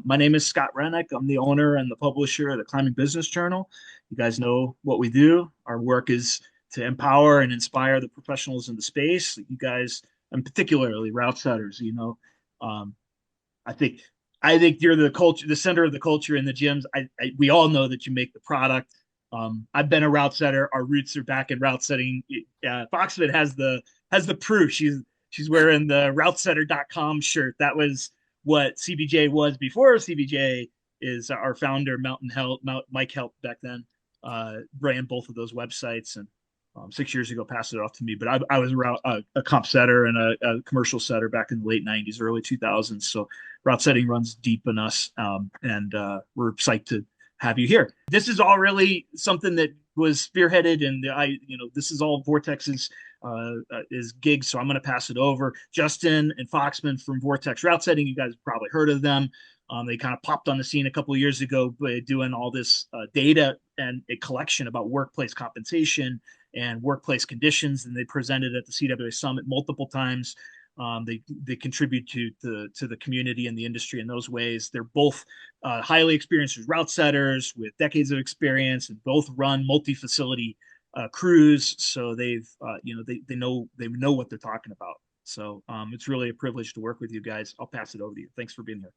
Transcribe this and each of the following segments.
My name is Scott Rennick. I'm the owner and the publisher of the Climbing Business Journal. You guys know what we do. Our work is to empower and inspire the professionals in the space. You guys, and particularly route setters, um, I think I think you're the culture, the center of the culture in the gyms. We all know that you make the product. I've been a route setter. Our roots are back in route setting. Foxman has the proof. She's wearing the routesetter.com shirt. That was what CBJ was before CBJ is our founder, Mike helped back then, ran both of those websites and 6 years ago passed it off to me. But I was a comp setter and a commercial setter back in the late 90s, early 2000s. So route setting runs deep in us. And we're psyched to have you here. This is all really something that was spearheaded, and this is all Vortex's is gigs. So I'm going to pass it over. Justin and Foxman from Vortex Route Setting. You guys have probably heard of them. They kind of popped on the scene a couple of years ago by doing all this data and a collection about workplace compensation and workplace conditions, and they presented at the CWA Summit multiple times. They contribute to the community and the industry in those ways. They're both highly experienced route setters with decades of experience, and both run multi-facility crews. So they know what they're talking about. So it's really a privilege to work with you guys. I'll pass it over to you. Thanks for being here.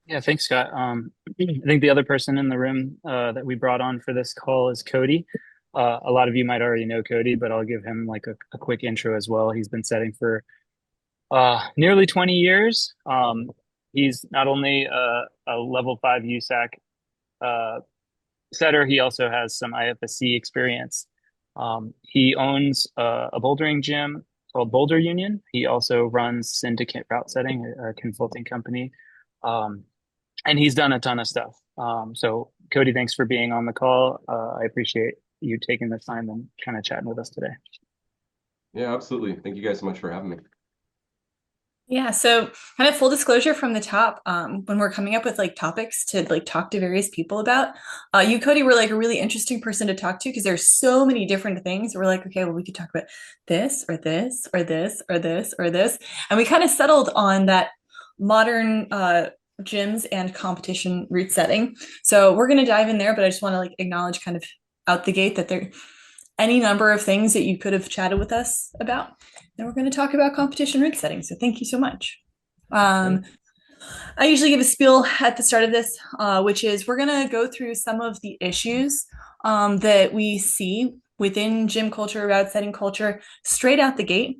Yeah, thanks, Scott. I think the other person in the room that we brought on for this call is Cody. A lot of you might already know Cody, but I'll give him like a quick intro as well. He's been setting for nearly 20 years. He's not only a level 5 USAC setter, he also has some IFSC experience. He owns a bouldering gym called Boulder Union. He also runs Syndicate Route Setting, a consulting company. And he's done a ton of stuff. So Cody, thanks for being on the call. I appreciate you taking the time and kind of chatting with us today. Yeah, absolutely. Thank you guys so much for having me. Yeah, so kind of full disclosure from the top, when we're coming up with like topics to like talk to various people about, you, Cody, were like a really interesting person to talk to because there's so many different things. We're like, okay, well, we could talk about this or this or this or this or this. And we kind of settled on that modern gyms and competition route setting. So we're going to dive in there, but I just want to like acknowledge kind of out the gate that there any number of things that you could have chatted with us about. And we're going to talk about competition route setting. So thank you so much. I usually give a spiel at the start of this, which is we're going to go through some of the issues that we see within gym culture, route setting culture, straight out the gate.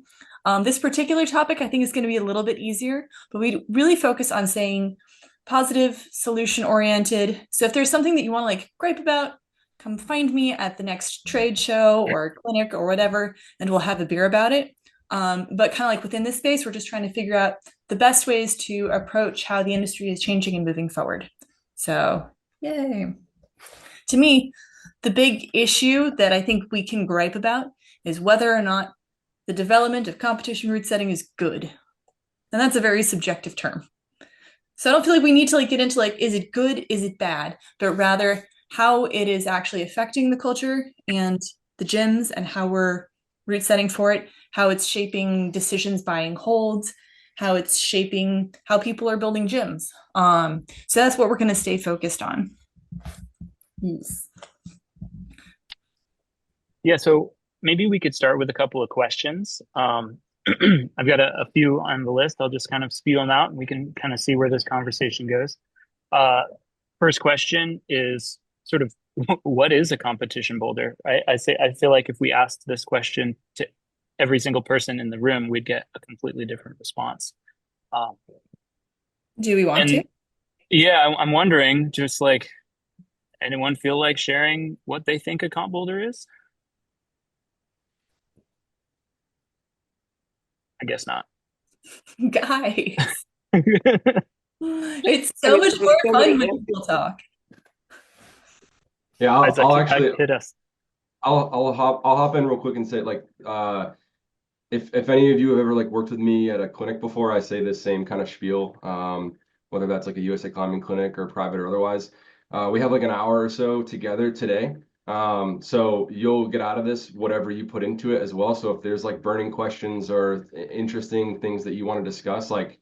This particular topic, I think, is going to be a little bit easier, but we really focus on saying positive, solution-oriented. So if there's something that you want to like gripe about, come find me at the next trade show or clinic or whatever, and we'll have a beer about it. But kind of like within this space, we're just trying to figure out the best ways to approach how the industry is changing and moving forward. So, yay. To me, the big issue that I think we can gripe about is whether or not the development of competition route setting is good. And that's a very subjective term. So I don't feel like we need to like get into like, is it good, is it bad? But rather how it is actually affecting the culture and the gyms and how we're route setting for it, how it's shaping decisions buying holds, how it's shaping how people are building gyms. So that's what we're going to stay focused on. Yes. Yeah, so maybe we could start with a couple of questions. I've got a few on the list. I'll just kind of spew them out and we can kind of see where this conversation goes. First question is sort of what is a competition boulder? I feel like if we asked this question to every single person in the room, we'd get a completely different response. Do we want to? Yeah, I'm wondering, just like, anyone feel like sharing what they think a comp boulder is? I guess not. Guys, it's so much more fun when people talk. Yeah, I'll actually hit us. I'll hop in real quick and say like if any of you have ever like worked with me at a clinic before, I say this same kind of spiel, whether that's like a USA climbing clinic or private or otherwise. We have like an hour or so together today. So you'll get out of this whatever you put into it as well. So if there's like burning questions or interesting things that you want to discuss, like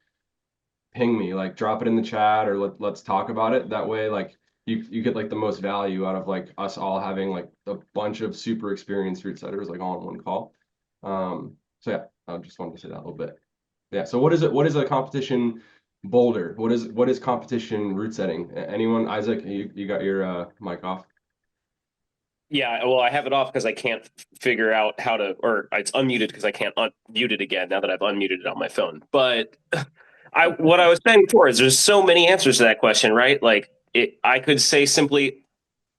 ping me, like drop it in the chat, or let's talk about it. That way, like you get like the most value out of like us all having like a bunch of super experienced route setters like all in one call. So yeah, I just wanted to say that a little bit. Yeah. So what is it? What is a competition boulder? What is competition route setting? Anyone? Isaac, you got your mic off? Yeah, well, I have it off because I can't figure out how to, or it's unmuted because I can't unmute it again now that I've unmuted it on my phone. But what I was saying before is there's so many answers to that question, right? Like I could say simply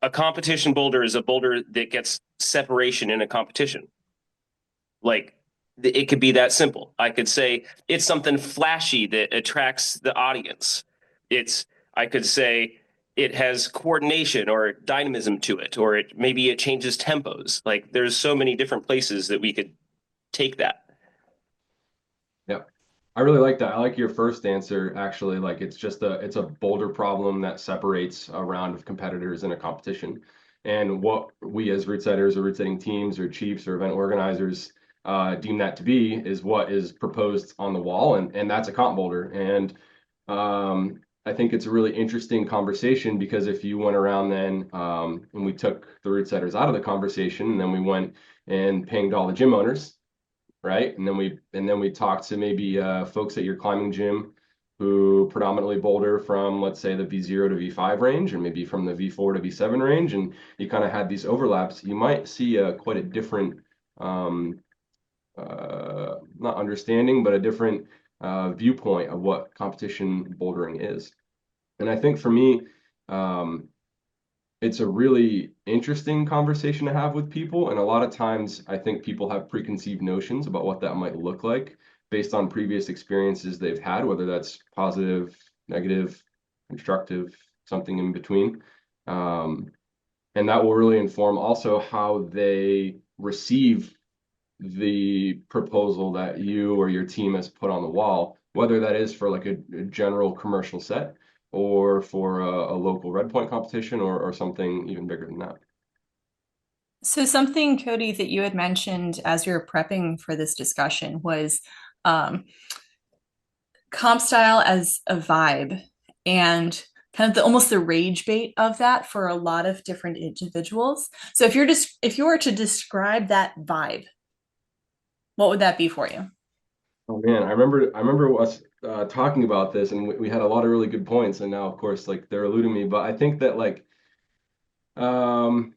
a competition boulder is a boulder that gets separation in a competition. Like it could be that simple. I could say it's something flashy that attracts the audience. I could say it has coordination or dynamism to it, or maybe it changes tempos. Like there's so many different places that we could take that. Yeah. I really like that. I like your first answer, actually. Like it's a boulder problem that separates a round of competitors in a competition. And what we as route setters or route setting teams or chiefs or event organizers deem that to be is what is proposed on the wall, and that's a comp boulder. And I think it's a really interesting conversation because if you went around then and we took the route setters out of the conversation, and then we went and pinged all the gym owners, right? And then we talk to maybe folks at your climbing gym who predominantly boulder from, let's say, the V0 to V5 range, or maybe from the V4 to V7 range, and you kind of had these overlaps. You might see quite a different, not understanding, but a different viewpoint of what competition bouldering is. And I think for me, it's a really interesting conversation to have with people. And a lot of times, I think people have preconceived notions about what that might look like based on previous experiences they've had, whether that's positive, negative, constructive, something in between. And that will really inform also how they receive the proposal that you or your team has put on the wall, whether that is for like a general commercial set or for a local red point competition or something even bigger than that. So something, Cody, that you had mentioned as you were prepping for this discussion was comp style as a vibe, and kind of almost the rage bait of that for a lot of different individuals. So if you were to describe that vibe, what would that be for you? Oh man, I remember us talking about this, and we had a lot of really good points, and now of course like they're eluding me, but I think that like um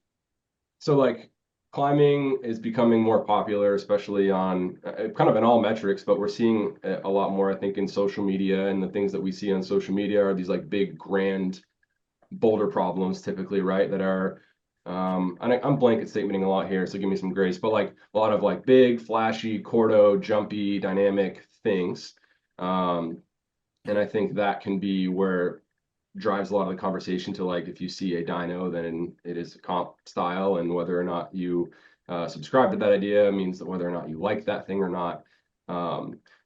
so like climbing is becoming more popular, especially on kind of in all metrics, but we're seeing a lot more, I think, in social media, and the things that we see on social media are these like big grand boulder problems typically, right? That are and I'm blanket statementing a lot here, so give me some grace, but like a lot of like big, flashy, cordo, jumpy, dynamic things. And I think that can be where drives a lot of the conversation to like if you see a dyno, then it is a comp style, and whether or not you subscribe to that idea means that whether or not you like that thing or not.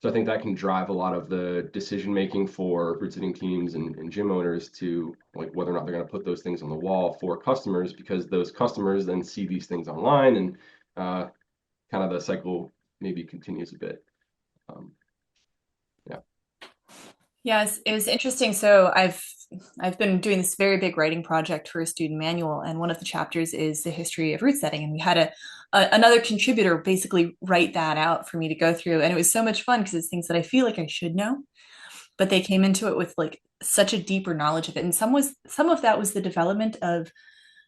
So I think that can drive a lot of the decision making for route setting teams and gym owners to like whether or not they're going to put those things on the wall for customers, because those customers then see these things online, and kind of the cycle maybe continues a bit. Yeah. Yes, it was interesting. So I've been doing this very big writing project for a student manual, and one of the chapters is the history of route setting. And we had another contributor basically write that out for me to go through, and it was so much fun because it's things that I feel like I should know, but they came into it with like such a deeper knowledge of it. And some of that was the development of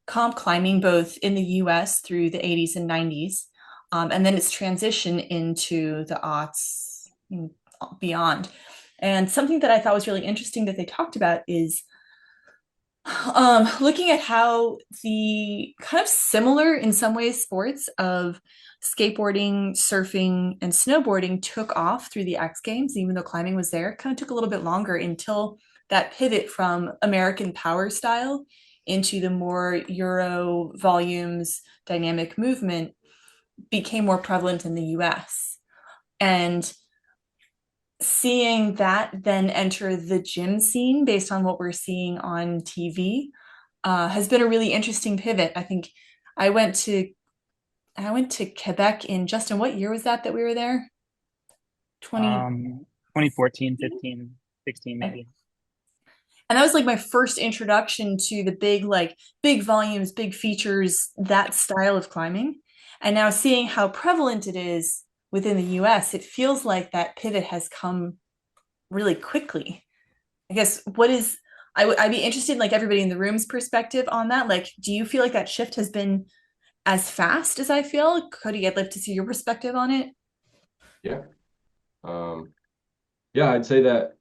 comp climbing, both in the U.S. through the 80s and 90s, and then its transition into the aughts and beyond. And something that I thought was really interesting that they talked about is looking at how the kind of similar in some ways sports of skateboarding, surfing, and snowboarding took off through the X Games, even though climbing was there. It kind of took a little bit longer until that pivot from American power style into the more Euro volumes dynamic movement became more prevalent in the US. And seeing that then enter the gym scene based on what we're seeing on TV has been a really interesting pivot. I think I went to Quebec in, Justin, what year was that we were there? 20 2014, 15. 16 maybe. And that was like my first introduction to the big volumes, big features, that style of climbing. And now seeing how prevalent it is within the US, it feels like that pivot has come really quickly. I guess I'd be interested in like everybody in the room's perspective on that. Like, do you feel like that shift has been as fast as I feel? Cody, I'd love to see your perspective on it. Yeah. Yeah, I'd say that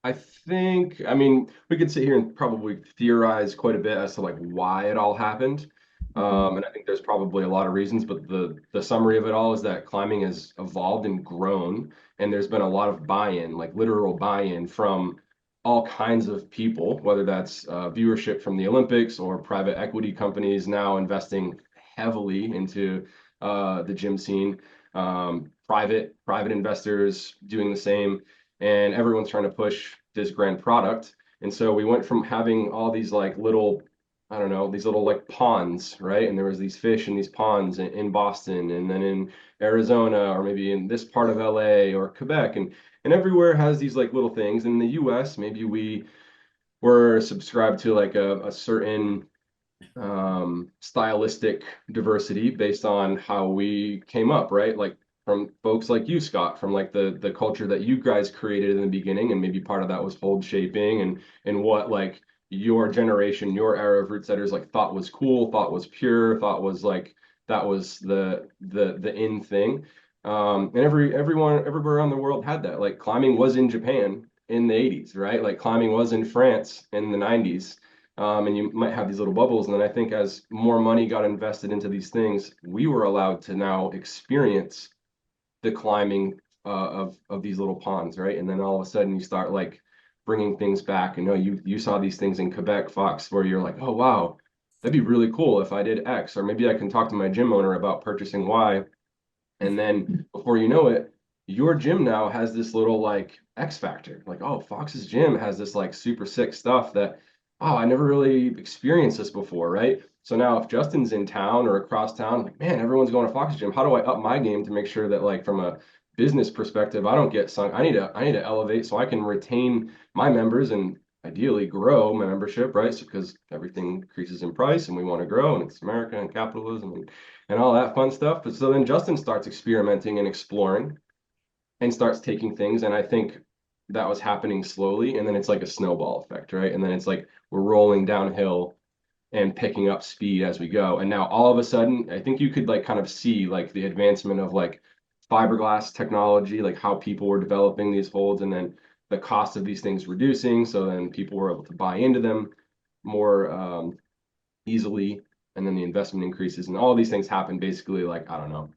I think, I mean, we could sit here and probably theorize quite a bit as to like why it all happened. And I think there's probably a lot of reasons, but the summary of it all is that climbing has evolved and grown, and there's been a lot of buy-in, like literal buy-in from all kinds of people, whether that's viewership from the Olympics or private equity companies now investing heavily into the gym scene, private investors doing the same, and everyone's trying to push this grand product. And so we went from having all these like little, I don't know, these little like ponds, right? And there was these fish in these ponds in Boston, and then in Arizona, or maybe in this part of LA or Quebec, and everywhere has these like little things. In the US, maybe we were subscribed to like a certain stylistic diversity based on how we came up, right? Like from folks like you, Scott, from like the culture that you guys created in the beginning, and maybe part of that was fold shaping and what like your generation, your era of root setters like thought was cool, thought was pure, thought was like that was the in thing. And everyone everywhere around the world had that. Like climbing was in Japan in the 80s, right? Like climbing was in France in the 90s. And you might have these little bubbles. And then I think as more money got invested into these things, we were allowed to now experience the climbing of these little ponds, right? And then all of a sudden you start like bringing things back. And you saw these things in Quebec, Fox, where you're like, oh wow, that'd be really cool if I did X, or maybe I can talk to my gym owner about purchasing Y. And then before you know it, your gym now has this little like X factor. Like, oh, Fox's gym has this like super sick stuff that, oh, I never really experienced this before, right? So now if Justin's in town or across town, like, man, everyone's going to Fox's gym. How do I up my game to make sure that like from a business perspective, I don't get sunk. I need to elevate so I can retain my members and ideally grow my membership, right? So because everything increases in price and we want to grow, and it's America and capitalism and all that fun stuff. But so then Justin starts experimenting and exploring and starts taking things. And I think that was happening slowly. And then it's like a snowball effect, right? And then it's like we're rolling downhill and picking up speed as we go. And now all of a sudden, I think you could like kind of see like the advancement of like fiberglass technology, like how people were developing these holds, and then the cost of these things reducing. So then people were able to buy into them more easily, and then the investment increases, and all these things happen basically like, I don't know,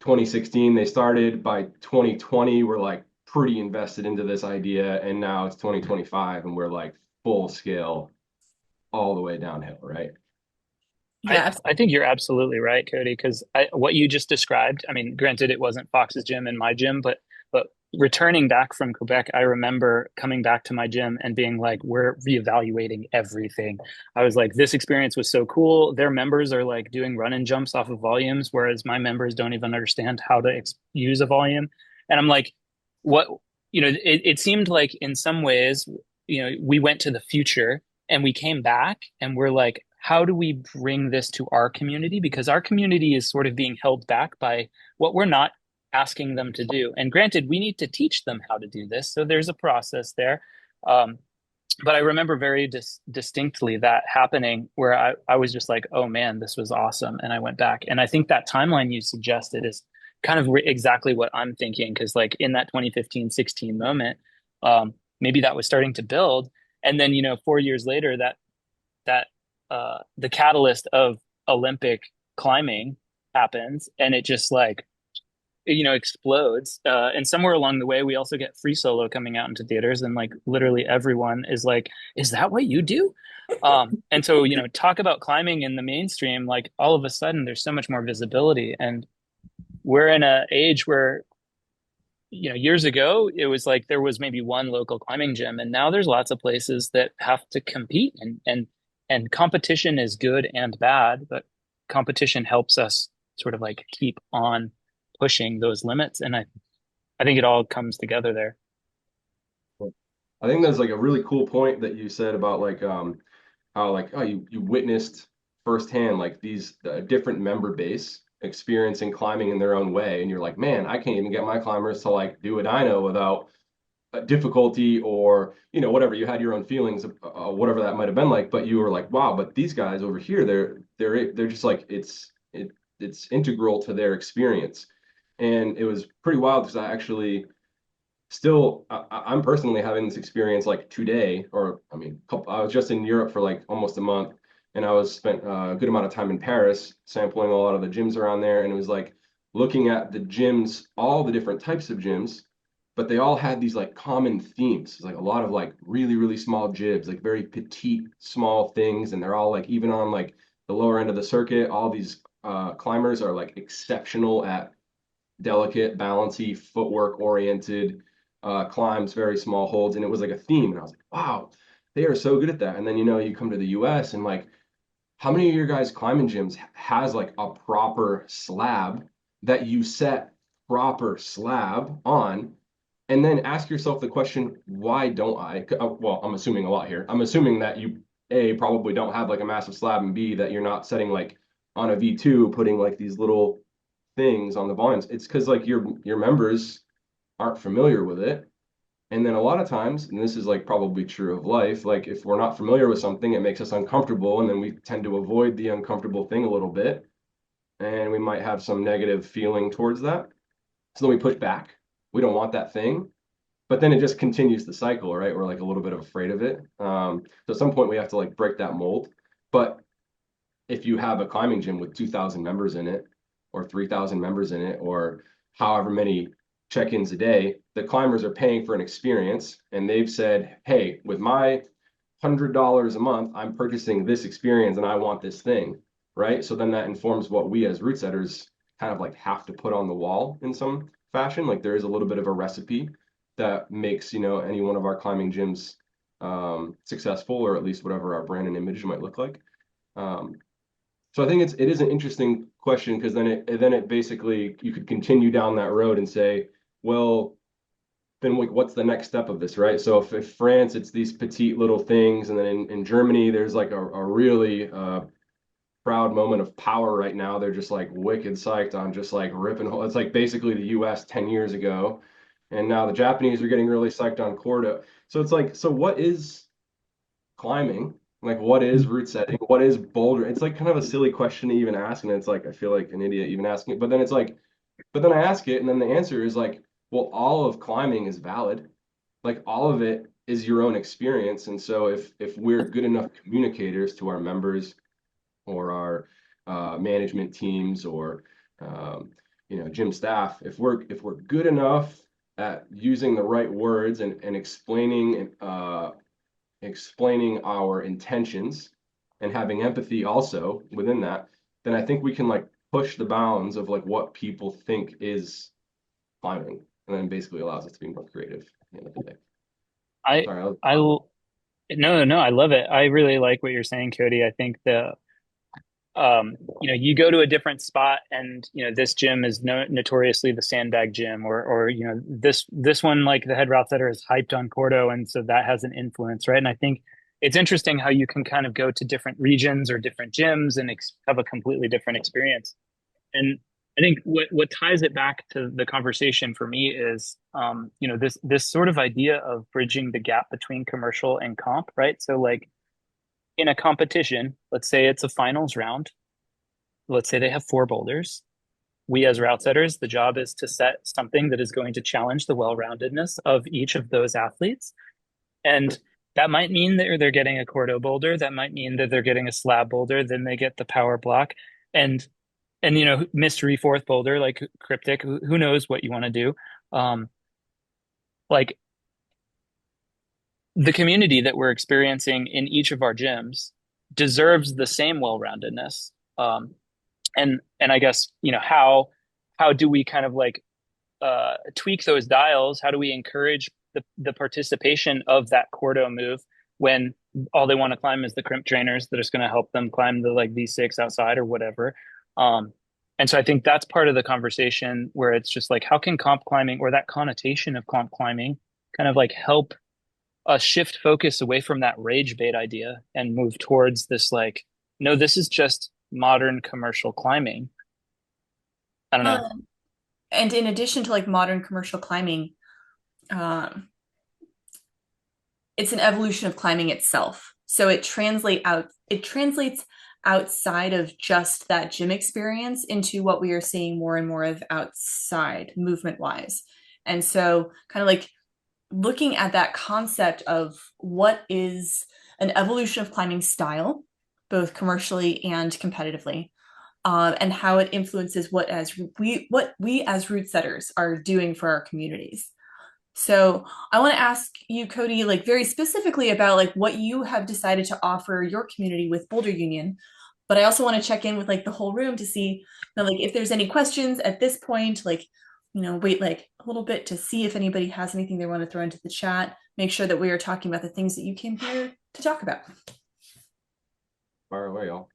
2016 they started. By 2020 we're like pretty invested into this idea, and now it's 2025 and we're like full scale all the way downhill, right? Yeah, I think you're absolutely right, Cody, because what you just described, I mean, granted, it wasn't Fox's gym and my gym, but returning back from Quebec, I remember coming back to my gym and being like, we're reevaluating everything. I was like, this experience was so cool. Their members are like doing run and jumps off of volumes, whereas my members don't even understand how to use a volume. And I'm like, what, it seemed like in some ways, we went to the future and we came back and we're like, how do we bring this to our community? Because our community is sort of being held back by what we're not asking them to do. And granted, we need to teach them how to do this. So there's a process there. But I remember very distinctly that happening where I was just like, oh man, this was awesome. And I went back. And I think that timeline you suggested is kind of exactly what I'm thinking. Because like in that 2015-16 moment, maybe that was starting to build. And then, 4 years later, that the catalyst of Olympic climbing happens, and it just like explodes. And somewhere along the way, we also get Free Solo coming out into theaters, and like literally everyone is like, "Is that what you do?" And so talk about climbing in the mainstream. Like all of a sudden, there's so much more visibility, and we're in an age where years ago it was like there was maybe one local climbing gym, and now there's lots of places that have to compete, and competition is good and bad, but competition helps us sort of like keep on pushing those limits. And I think it all comes together there. I think there's like a really cool point that you said about like how like oh you witnessed firsthand like these different member base experiencing climbing in their own way, and you're like, man, I can't even get my climbers to like do what I know without difficulty or whatever. You had your own feelings of whatever that might have been like, but you were like, wow, but these guys over here, they're just like it's integral to their experience. And it was pretty wild because I actually still I'm personally having this experience like today, or I mean I was just in Europe for like almost a month, and I was spent a good amount of time in Paris sampling a lot of the gyms around there, and it was like looking at the gyms, all the different types of gyms, but they all had these like common themes. It's like a lot of like really really small jibs, like very petite small things, and they're all like even on like the lower end of the circuit, all these climbers are like exceptional at delicate, balancy, footwork oriented climbs, very small holds, and it was like a theme. And I was like, wow, they are so good at that. And then you come to the US and like, how many of your guys' climbing gyms has like a proper slab that you set proper slab on? And then ask yourself the question, why don't I? Well, I'm assuming a lot here. I'm assuming that you A, probably don't have like a massive slab, and B, that you're not setting like on a V2, putting like these little things on the volumes. It's because like your members aren't familiar with it. And then a lot of times, and this is like probably true of life, like if we're not familiar with something, it makes us uncomfortable, and then we tend to avoid the uncomfortable thing a little bit, and we might have some negative feeling towards that. So then we push back. We don't want that thing, but then it just continues the cycle, right? We're like a little bit afraid of it. So at some point we have to like break that mold. But if you have a climbing gym with 2,000 members in it, or 3,000 members in it, or however many check-ins a day, the climbers are paying for an experience, and they've said, hey, with my $100 a month, I'm purchasing this experience and I want this thing, right? So then that informs what we as route setters kind of like have to put on the wall in some fashion. Like there is a little bit of a recipe that makes, any one of our climbing gyms successful, or at least whatever our brand and image might look like. So I think it is an interesting question, because then it basically, you could continue down that road and say, well, then what's the next step of this, right? So if France, it's these petite little things, and then in Germany, there's like a really proud moment of power right now. They're just like wicked psyched on just like ripping. It's like basically the US 10 years ago. And now the Japanese are getting really psyched on Cordo. So it's like, so what is climbing? Like, what is route setting? What is boulder? It's like kind of a silly question to even ask. And it's like, I feel like an idiot even asking it. But then it's like, but then I ask it, and then the answer is like, well, all of climbing is valid. Like all of it is your own experience. And so if we're good enough communicators to our members, or our management teams, or gym staff, if we're good enough at using the right words and explaining our intentions, and having empathy also within that, then I think we can like push the bounds of like what people think is climbing, and then basically allows us to be more creative at the end of the day. I Sorry, I will no, I love it. I really like what you're saying, Cody. I think you go to a different spot, and this gym is notoriously the sandbag gym, or this one, like the head route setter is hyped on Cordo, and so that has an influence, right? And I think it's interesting how you can kind of go to different regions or different gyms and have a completely different experience. And I think what ties it back to the conversation for me is this sort of idea of bridging the gap between commercial and comp, right? So like in a competition, let's say it's a finals round. Let's say they have 4 boulders. We as route setters, the job is to set something that is going to challenge the well-roundedness of each of those athletes. And that might mean that they're getting a Cordo boulder. That might mean that they're getting a slab boulder. Then they get the power block. And mystery fourth boulder, like cryptic, who knows what you want to do. Like the community that we're experiencing in each of our gyms deserves the same well-roundedness. And I guess, how do we kind of like tweak those dials? How do we encourage the participation of that Cordo move when all they want to climb is the crimp trainers that are going to help them climb the like V6 outside or whatever? And so I think that's part of the conversation, where it's just like, how can comp climbing, or that connotation of comp climbing, kind of like help shift focus away from that rage bait idea and move towards this like, no, this is just modern commercial climbing. I don't know. And in addition to like modern commercial climbing, um, it's an evolution of climbing itself. So it translates outside of just that gym experience into what we are seeing more and more of outside movement wise. And so kind of like looking at that concept of what is an evolution of climbing style, both commercially and competitively, and how it influences what we as route setters are doing for our communities. So I want to ask you, Cody, like very specifically about like what you have decided to offer your community with Boulder Union. But I also want to check in with like the whole room to see, you know, like if there's any questions at this point, like, you know, wait like a little bit to see if anybody has anything they want to throw into the chat. Make sure that we are talking about the things that you came here to talk about. Fire away, y'all.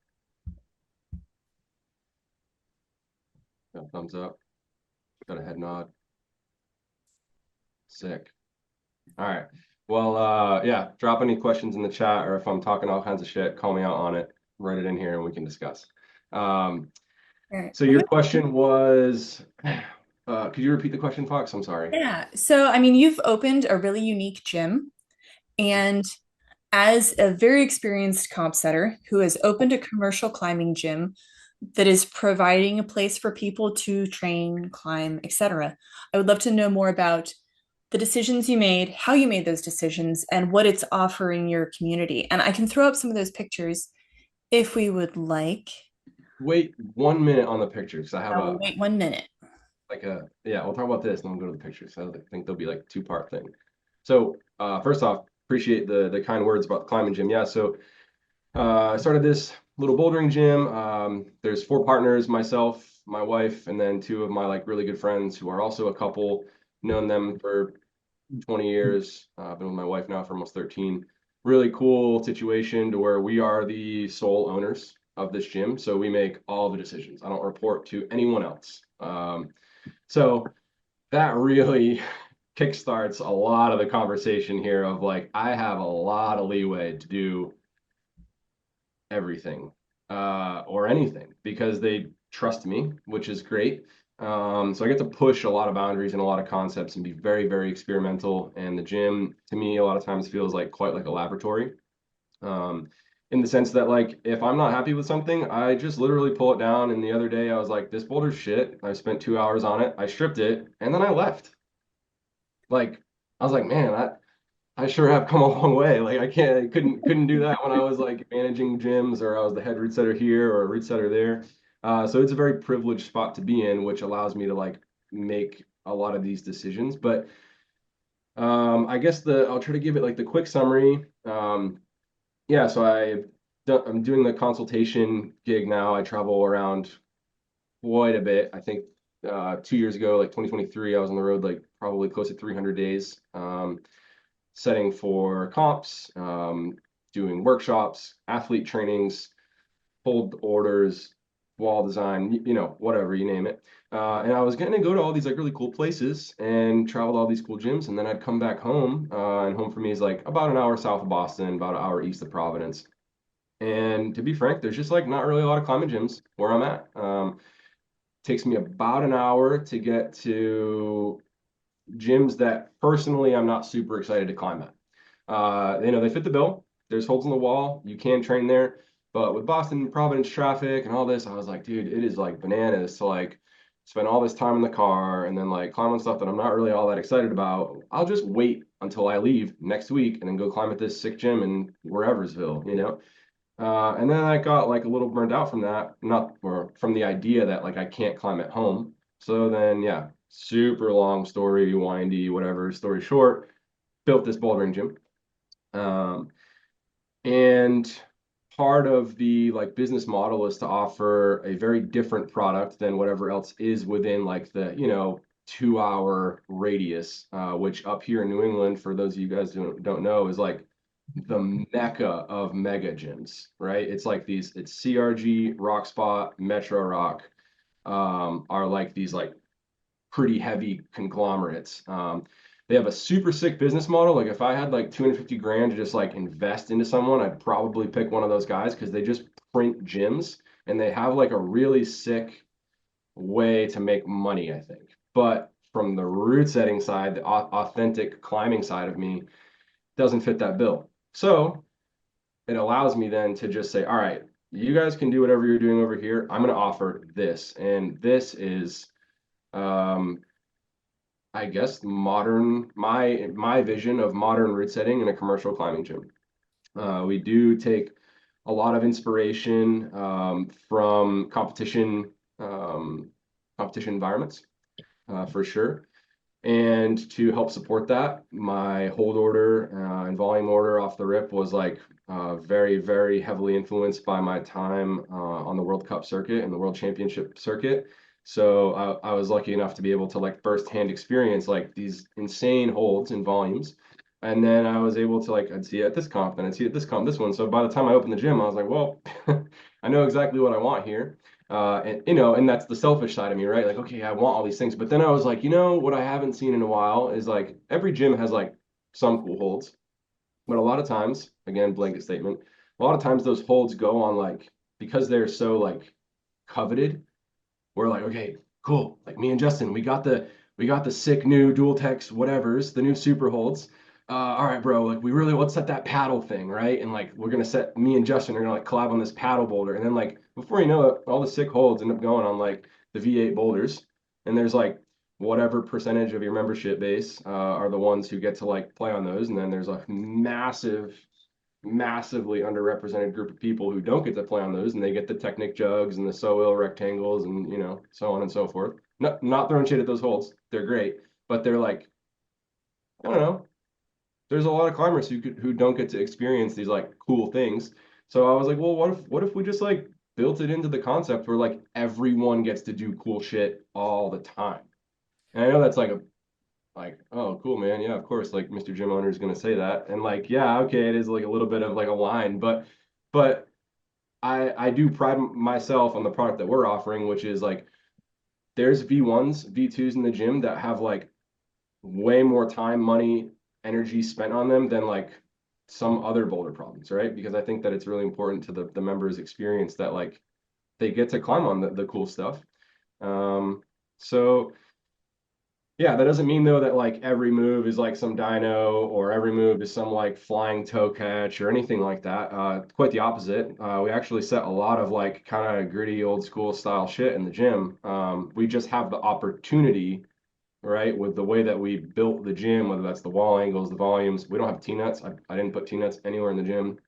Got a thumbs up. Got a head nod. Sick. All right. Well, yeah, drop any questions in the chat, or if I'm talking all kinds of shit, call me out on it. Write it in here and we can discuss. So your question was, could you repeat the question, Fox? I'm sorry. Yeah. So, I mean, you've opened a really unique gym, and as a very experienced comp setter who has opened a commercial climbing gym that is providing a place for people to train, climb, etc., I would love to know more about the decisions you made, how you made those decisions, and what it's offering your community. And I can throw up some of those pictures if we would like. Wait 1 minute on the pictures. I have I'll wait 1 minute. Yeah, we'll talk about this and then we'll go to the pictures. I think there'll be like a two-part thing. So first off, appreciate the kind words about the climbing gym. Yeah, so I started this little bouldering gym. There's 4 partners, myself, my wife, and then 2 of my like really good friends who are also a couple. Known them for 20 years. I've been with my wife now for almost 13. Really cool situation to where we are the sole owners of this gym. So we make all the decisions. I don't report to anyone else. So that really kickstarts a lot of the conversation here of like, I have a lot of leeway to do everything or anything because they trust me, which is great. So I get to push a lot of boundaries and a lot of concepts and be very, very experimental. And the gym, to me, a lot of times feels like quite like a laboratory. In the sense that like if I'm not happy with something, I just literally pull it down. And the other day I was like, this boulder's shit. I spent 2 hours on it. I stripped it and then I left. Like I was like, man, I sure have come a long way. Like I couldn't do that when I was like managing gyms or I was the head route setter here or a route setter there. So it's a very privileged spot to be in, which allows me to like make a lot of these decisions. But I guess I'll try to give it like the quick summary. Yeah, so I'm doing the consultation gig now. I travel around quite a bit. I think 2 years ago, like 2023, I was on the road like probably close to 300 days. Setting for comps, doing workshops, athlete trainings, hold orders, wall design, you know, whatever, you name it. And I was getting to go to all these like really cool places and travel to all these cool gyms. And then I'd come back home. And home for me is like about an hour south of Boston, about an hour east of Providence. And to be frank, there's just like not really a lot of climbing gyms where I'm at. Takes me about an hour to get to gyms that personally I'm not super excited to climb at. You know, they fit the bill. There's holes in the wall. You can train there. But with Boston, Providence traffic and all this, I was like, dude, it is like bananas to like spend all this time in the car and then like climb on stuff that I'm not really all that excited about. I'll just wait until I leave next week and then go climb at this sick gym in whereversville, you know? And then I got like a little burned out from that, or from the idea that like I can't climb at home. So then, yeah, super long story, windy, whatever, story short, built this bouldering gym. And part of the like business model is to offer a very different product than whatever else is within like the, you know, 2-hour radius, which up here in New England, for those of you guys who don't know, is like the mecca of mega gyms, right? It's like it's CRG, Rock Spot, Metro Rock, are like these like pretty heavy conglomerates. They have a super sick business model. Like if I had like 250 grand to just like invest into someone, I'd probably pick one of those guys because they just print gyms and they have like a really sick way to make money, I think. But from the route setting side, the authentic climbing side of me doesn't fit that bill. So it allows me then to just say, all right, you guys can do whatever you're doing over here. I'm going to offer this. And this is, I guess, modern, my vision of modern route setting in a commercial climbing gym. We do take a lot of inspiration from competition environments, for sure. And to help support that, my hold order and volume order off the rip was like very, very heavily influenced by my time on the World Cup circuit and the World Championship circuit. So I was lucky enough to be able to like firsthand experience like these insane holds and volumes. And then I was able to like, I'd see it at this comp, then I'd see it at this comp, this one. So by the time I opened the gym, I was like, well, I know exactly what I want here. And you know, and that's the selfish side of me, right? Like, okay, I want all these things. But then I was like, you know, what I haven't seen in a while is like every gym has like some cool holds. But a lot of times, again, blanket statement, a lot of times those holds go on like because they're so like coveted, we're like, okay, cool. Like me and Justin, we got the sick new dual text whatevers, the new super holds. All right, bro, like let's set that paddle thing, right? And like we're gonna set me and Justin are gonna like collab on this paddle boulder. And then like before you know it, all the sick holds end up going on like the V8 boulders. And there's like whatever percentage of your membership base are the ones who get to like play on those. And then there's a massively underrepresented group of people who don't get to play on those and they get the Technic jugs and the So-Il rectangles and you know so on and so forth. Not throwing shit at those holds. They're great, but they're like, I don't know. There's a lot of climbers who don't get to experience these like cool things. So I was like, well, what if we just like built it into the concept where like everyone gets to do cool shit all the time? And I know that's like, oh, cool, man. Yeah, of course. Like Mr. Gym owner is going to say that. And like, yeah, okay, it is like a little bit of like a line, but I do pride myself on the product that we're offering, which is like there's V1s, V2s in the gym that have like way more time, money, energy spent on them than like some other boulder problems, right? Because I think that it's really important to the members' experience that like they get to climb on the cool stuff. So yeah, that doesn't mean though that like every move is like some dyno or every move is some like flying toe catch or anything like that. Quite the opposite. We actually set a lot of like kind of gritty old school style shit in the gym. We just have the opportunity, right, with the way that we built the gym, whether that's the wall angles, the volumes. We don't have T-nuts. I didn't put T-nuts anywhere in the gym.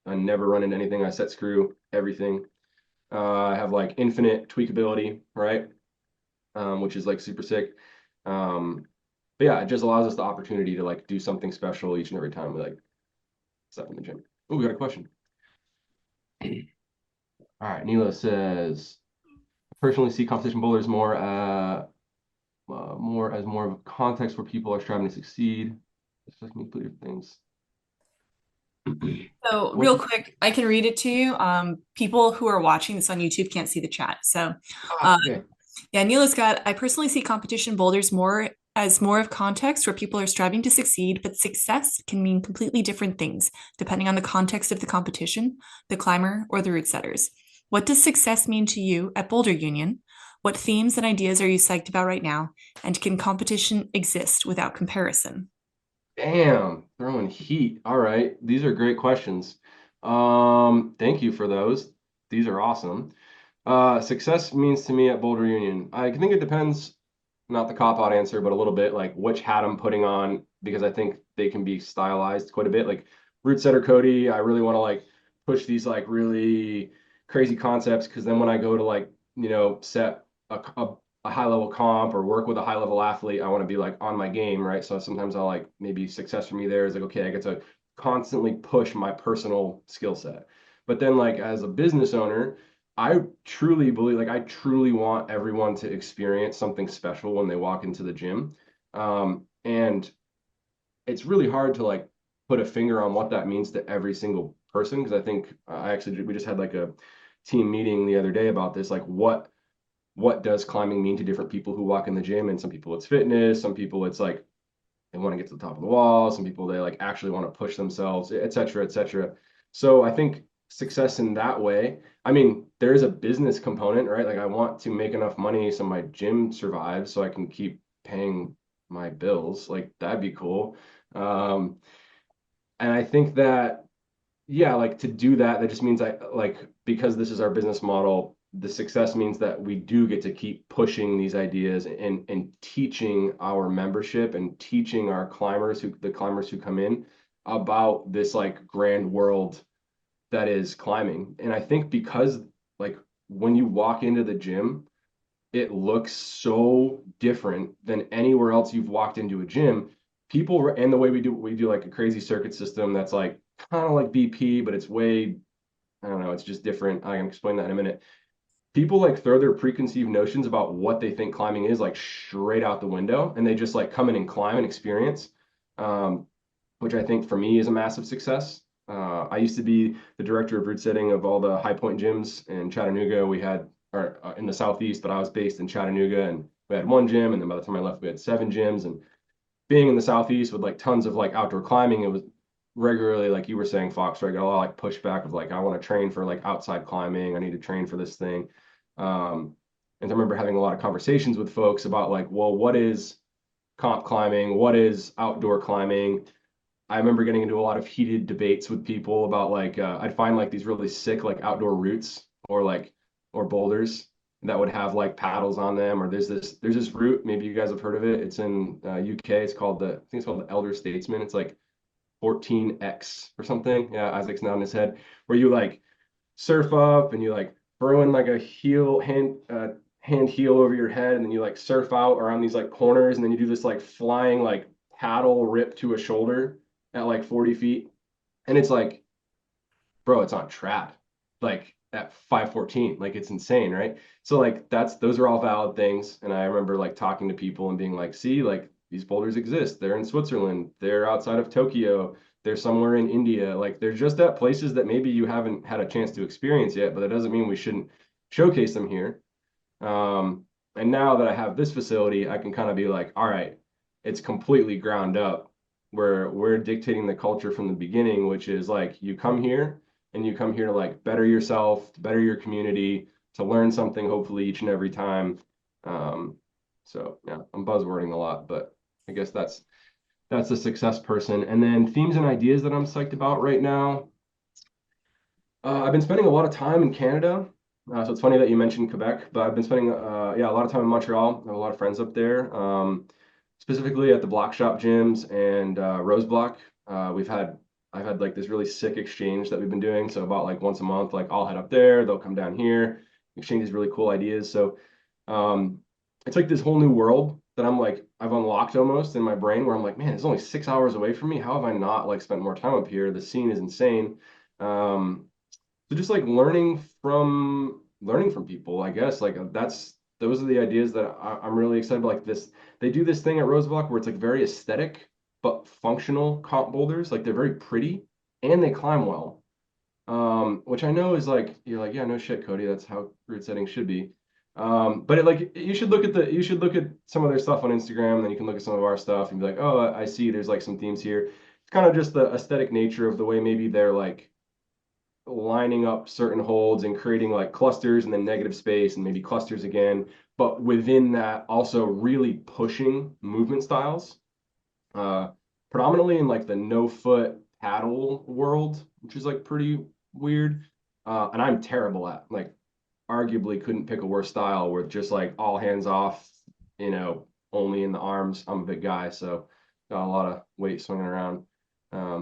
I never run into anything. I set screw everything. I have like infinite tweakability, right? Which is like super sick. But yeah, it just allows us the opportunity to like do something special each and every time we like step in the gym. Oh, we got a question. All right, Nilo says, personally see competition boulders more more of a context where people are striving to succeed. It's just clear things. So real quick, I can read it to you. People who are watching this on YouTube can't see the chat. So Okay. yeah, Neil Scott, I personally see competition boulders more as more of context where people are striving to succeed, but success can mean completely different things depending on the context of the competition, the climber, or the route setters. What does success mean to you at Boulder Union? What themes and ideas are you psyched about right now? And can competition exist without comparison? Damn, throwing heat. All right. These are great questions. Thank you for those. These are awesome. Success means to me at Boulder Union. I think it depends, not the cop-out answer, but a little bit like which hat I'm putting on, because I think they can be stylized quite a bit. Like Routesetter Cody, I really want to like push these like really crazy concepts because then when I go to like, you know, set a high level comp or work with a high level athlete, I want to be like on my game, right? So sometimes I'll like maybe success for me there is like, okay, I get to constantly push my personal skill set. But then like as a business owner, I truly believe, like, I truly want everyone to experience something special when they walk into the gym. And it's really hard to like put a finger on what that means to every single person. Because I think we just had like a team meeting the other day about this, like what does climbing mean to different people who walk in the gym? And some people it's fitness, some people it's like they want to get to the top of the wall. Some people, they like actually want to push themselves, et cetera, et cetera. So I think success in that way, I mean, there is a business component, right? Like I want to make enough money so my gym survives so I can keep paying my bills. Like that'd be cool. Um, and I think that, yeah, like to do that, that just means I like, because this is our business model, the success means that we do get to keep pushing these ideas and teaching our membership and teaching our the climbers who come in about this like grand world that is climbing. And I think because like when you walk into the gym, it looks so different than anywhere else you've walked into a gym. People, and the way we do like a crazy circuit system that's like kind of like BP, but it's way, I don't know, it's just different. I can explain that in a minute. People like throw their preconceived notions about what they think climbing is like straight out the window, and they just like come in and climb and experience, which I think for me is a massive success. I used to be the director of routesetting of all the High Point gyms in Chattanooga. We had, or in the Southeast, but I was based in Chattanooga, and we had one gym. And then by the time I left, we had 7 gyms. And being in the Southeast with like tons of like outdoor climbing, it was regularly, like you were saying, Fox, right? I got a lot of like pushback of like, I want to train for like outside climbing. I need to train for this thing. And I remember having a lot of conversations with folks about like, well, what is comp climbing? What is outdoor climbing? I remember getting into a lot of heated debates with people about like I'd find like these really sick like outdoor routes or boulders that would have like paddles on them, or there's this route, maybe you guys have heard of it. It's in UK. It's called I think it's called the Elder Statesman. It's like 14X or something. Yeah, Isaac's nodding his head. Where you like surf up and you like throw in like a hand heel over your head, and then you like surf out around these like corners, and then you do this like flying like paddle rip to a shoulder at like 40 feet. And it's like, bro, it's on trap, like at 514. Like it's insane, right? So like those are all valid things. And I remember like talking to people and being like, see, like these boulders exist. They're in Switzerland, they're outside of Tokyo, they're somewhere in India. Like they're just at places that maybe you haven't had a chance to experience yet, but that doesn't mean we shouldn't showcase them here. And now that I have this facility, I can kind of be like, all right, it's completely ground up, where we're dictating the culture from the beginning, which is like you come here and you come here to like better yourself, to better your community, to learn something hopefully each and every time. So yeah, I'm buzzwording a lot, but I guess that's a success person. And then themes and ideas that I'm psyched about right now. I've been spending a lot of time in Canada. So it's funny that you mentioned Quebec, but I've been spending a lot of time in Montreal. I have a lot of friends up there, specifically at the Block Shop gyms and Rose Block. I've had like this really sick exchange that we've been doing. So about like once a month, like I'll head up there, they'll come down here, exchange these really cool ideas. So it's like this whole new world that I've unlocked almost in my brain, where I'm like, man, it's only 6 hours away from me. How have I not like spent more time up here? The scene is insane. So just like learning from people, I guess, like those are the ideas that I'm really excited about. Like this, they do this thing at Roseblock where it's like very aesthetic but functional comp boulders. Like they're very pretty and they climb well. Which I know is like, you're like, yeah, no shit, Cody, that's how route setting should be. But you should look at some of their stuff on Instagram, then you can look at some of our stuff and be like, oh, I see there's like some themes here. It's kind of just the aesthetic nature of the way maybe they're like lining up certain holds and creating like clusters and then negative space and maybe clusters again, but within that also really pushing movement styles, predominantly in like the no foot paddle world, which is like pretty weird. And I'm terrible at, like, arguably couldn't pick a worse style, where just like all hands off, only in the arms. I'm a big guy, so got a lot of weight swinging around.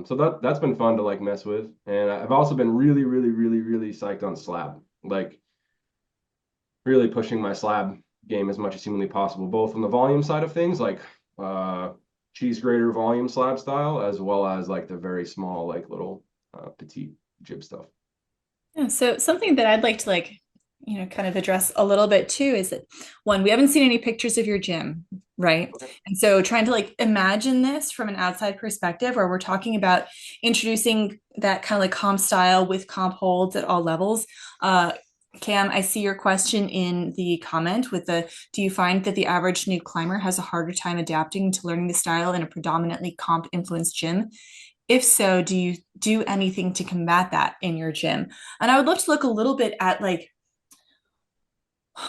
So that's been fun to like mess with. And I've also been really, really, really, really psyched on slab, like really pushing my slab game as much as humanly possible, both on the volume side of things, like cheese grater volume slab style, as well as like the very small, like little petite jib stuff. Yeah, so something that I'd like to kind of address a little bit too is that, one, we haven't seen any pictures of your gym, right? Okay. And so trying to like imagine this from an outside perspective, where we're talking about introducing that kind of like comp style with comp holds at all levels. Cam, I see your question in the comment with the, do you find that the average new climber has a harder time adapting to learning the style in a predominantly comp influenced gym? If so, do you do anything to combat that in your gym? And I would love to look a little bit at like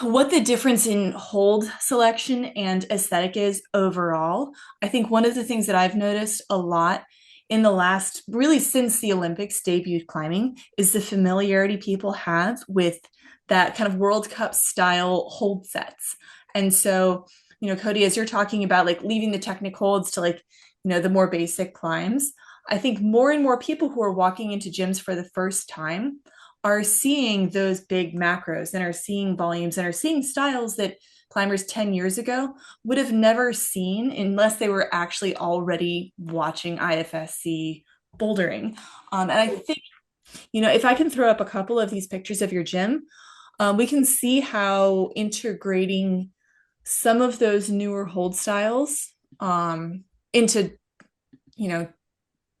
what the difference in hold selection and aesthetic is overall. I think one of the things that I've noticed a lot in the last, really since the Olympics debuted climbing, is the familiarity people have with that kind of World Cup style hold sets. And so, Cody, as you're talking about like leaving the technic holds to like, the more basic climbs, I think more and more people who are walking into gyms for the first time are seeing those big macros and are seeing volumes and are seeing styles that climbers 10 years ago would have never seen unless they were actually already watching IFSC bouldering. And I think, if I can throw up a couple of these pictures of your gym, we can see how integrating some of those newer hold styles into,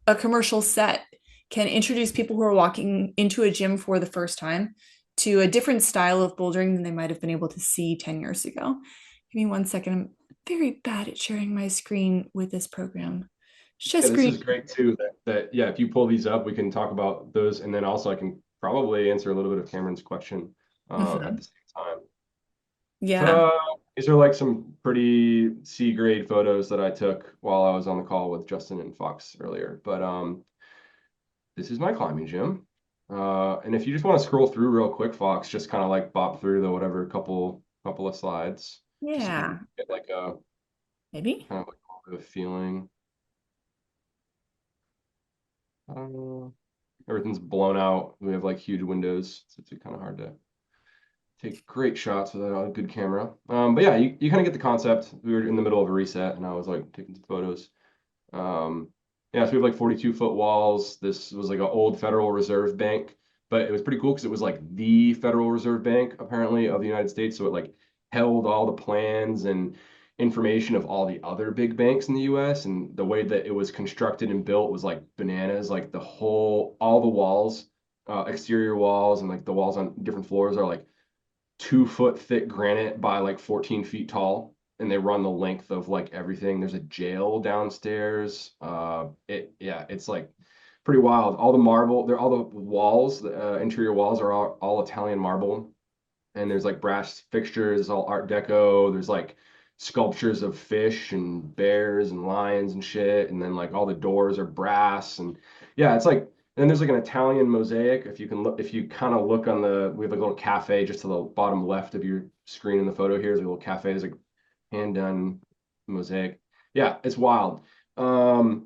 a commercial set can introduce people who are walking into a gym for the first time to a different style of bouldering than they might have been able to see 10 years ago. Give me 1 second. I'm very bad at sharing my screen with this program. This is great too. That yeah, if you pull these up, we can talk about those, and then also I can probably answer a little bit of Cameron's question at the same time. Yeah. These are like some pretty C-grade photos that I took while I was on the call with Justin and Fox earlier. But this is my climbing gym. And if you just want to scroll through real quick, Fox, just kind of like bop through the whatever couple of slides. Yeah. Just get like a Maybe. kind of like a feeling. Everything's blown out. We have like huge windows, so it's kind of hard to take great shots without a good camera. But yeah, you kind of get the concept. We were in the middle of a reset, and I was like taking some photos. Yeah, so we have like 42-foot walls. This was like an old Federal Reserve Bank, but it was pretty cool because it was like the Federal Reserve Bank apparently of the United States. So it like held all the plans and information of all the other big banks in the US. And the way that it was constructed and built was like bananas. Like all the walls, exterior walls and like the walls on different floors are like 2-foot thick granite by like 14 feet tall, and they run the length of like everything. There's a jail downstairs. It's like pretty wild. All the marble, all the walls, the interior walls are all Italian marble, and there's like brass fixtures, all Art Deco. There's like sculptures of fish and bears and lions and shit, and then like all the doors are brass, and yeah, it's like. And there's like an Italian mosaic. If you can look, if you kind of look on we have like a little cafe just to the bottom left of your screen in the photo here. There's a little cafe. There's like hand done mosaic. Yeah, it's wild. So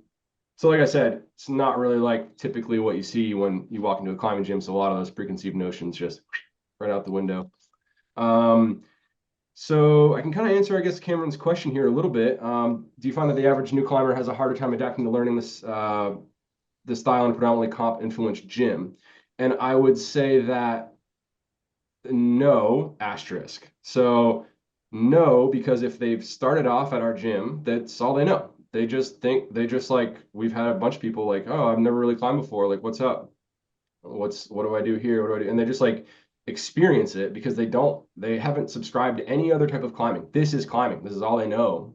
like I said, it's not really like typically what you see when you walk into a climbing gym. So a lot of those preconceived notions just right out the window. So I can kind of answer, I guess, Cameron's question here a little bit. Do you find that the average new climber has a harder time adapting to learning this the style and predominantly comp influenced gym? And I would say that no, asterisk. So no, because if they've started off at our gym, that's all they know. They just like, we've had a bunch of people like, oh, I've never really climbed before. Like, what's up? What do I do here? What do I do? And they just like experience it because they haven't subscribed to any other type of climbing. This is climbing. This is all they know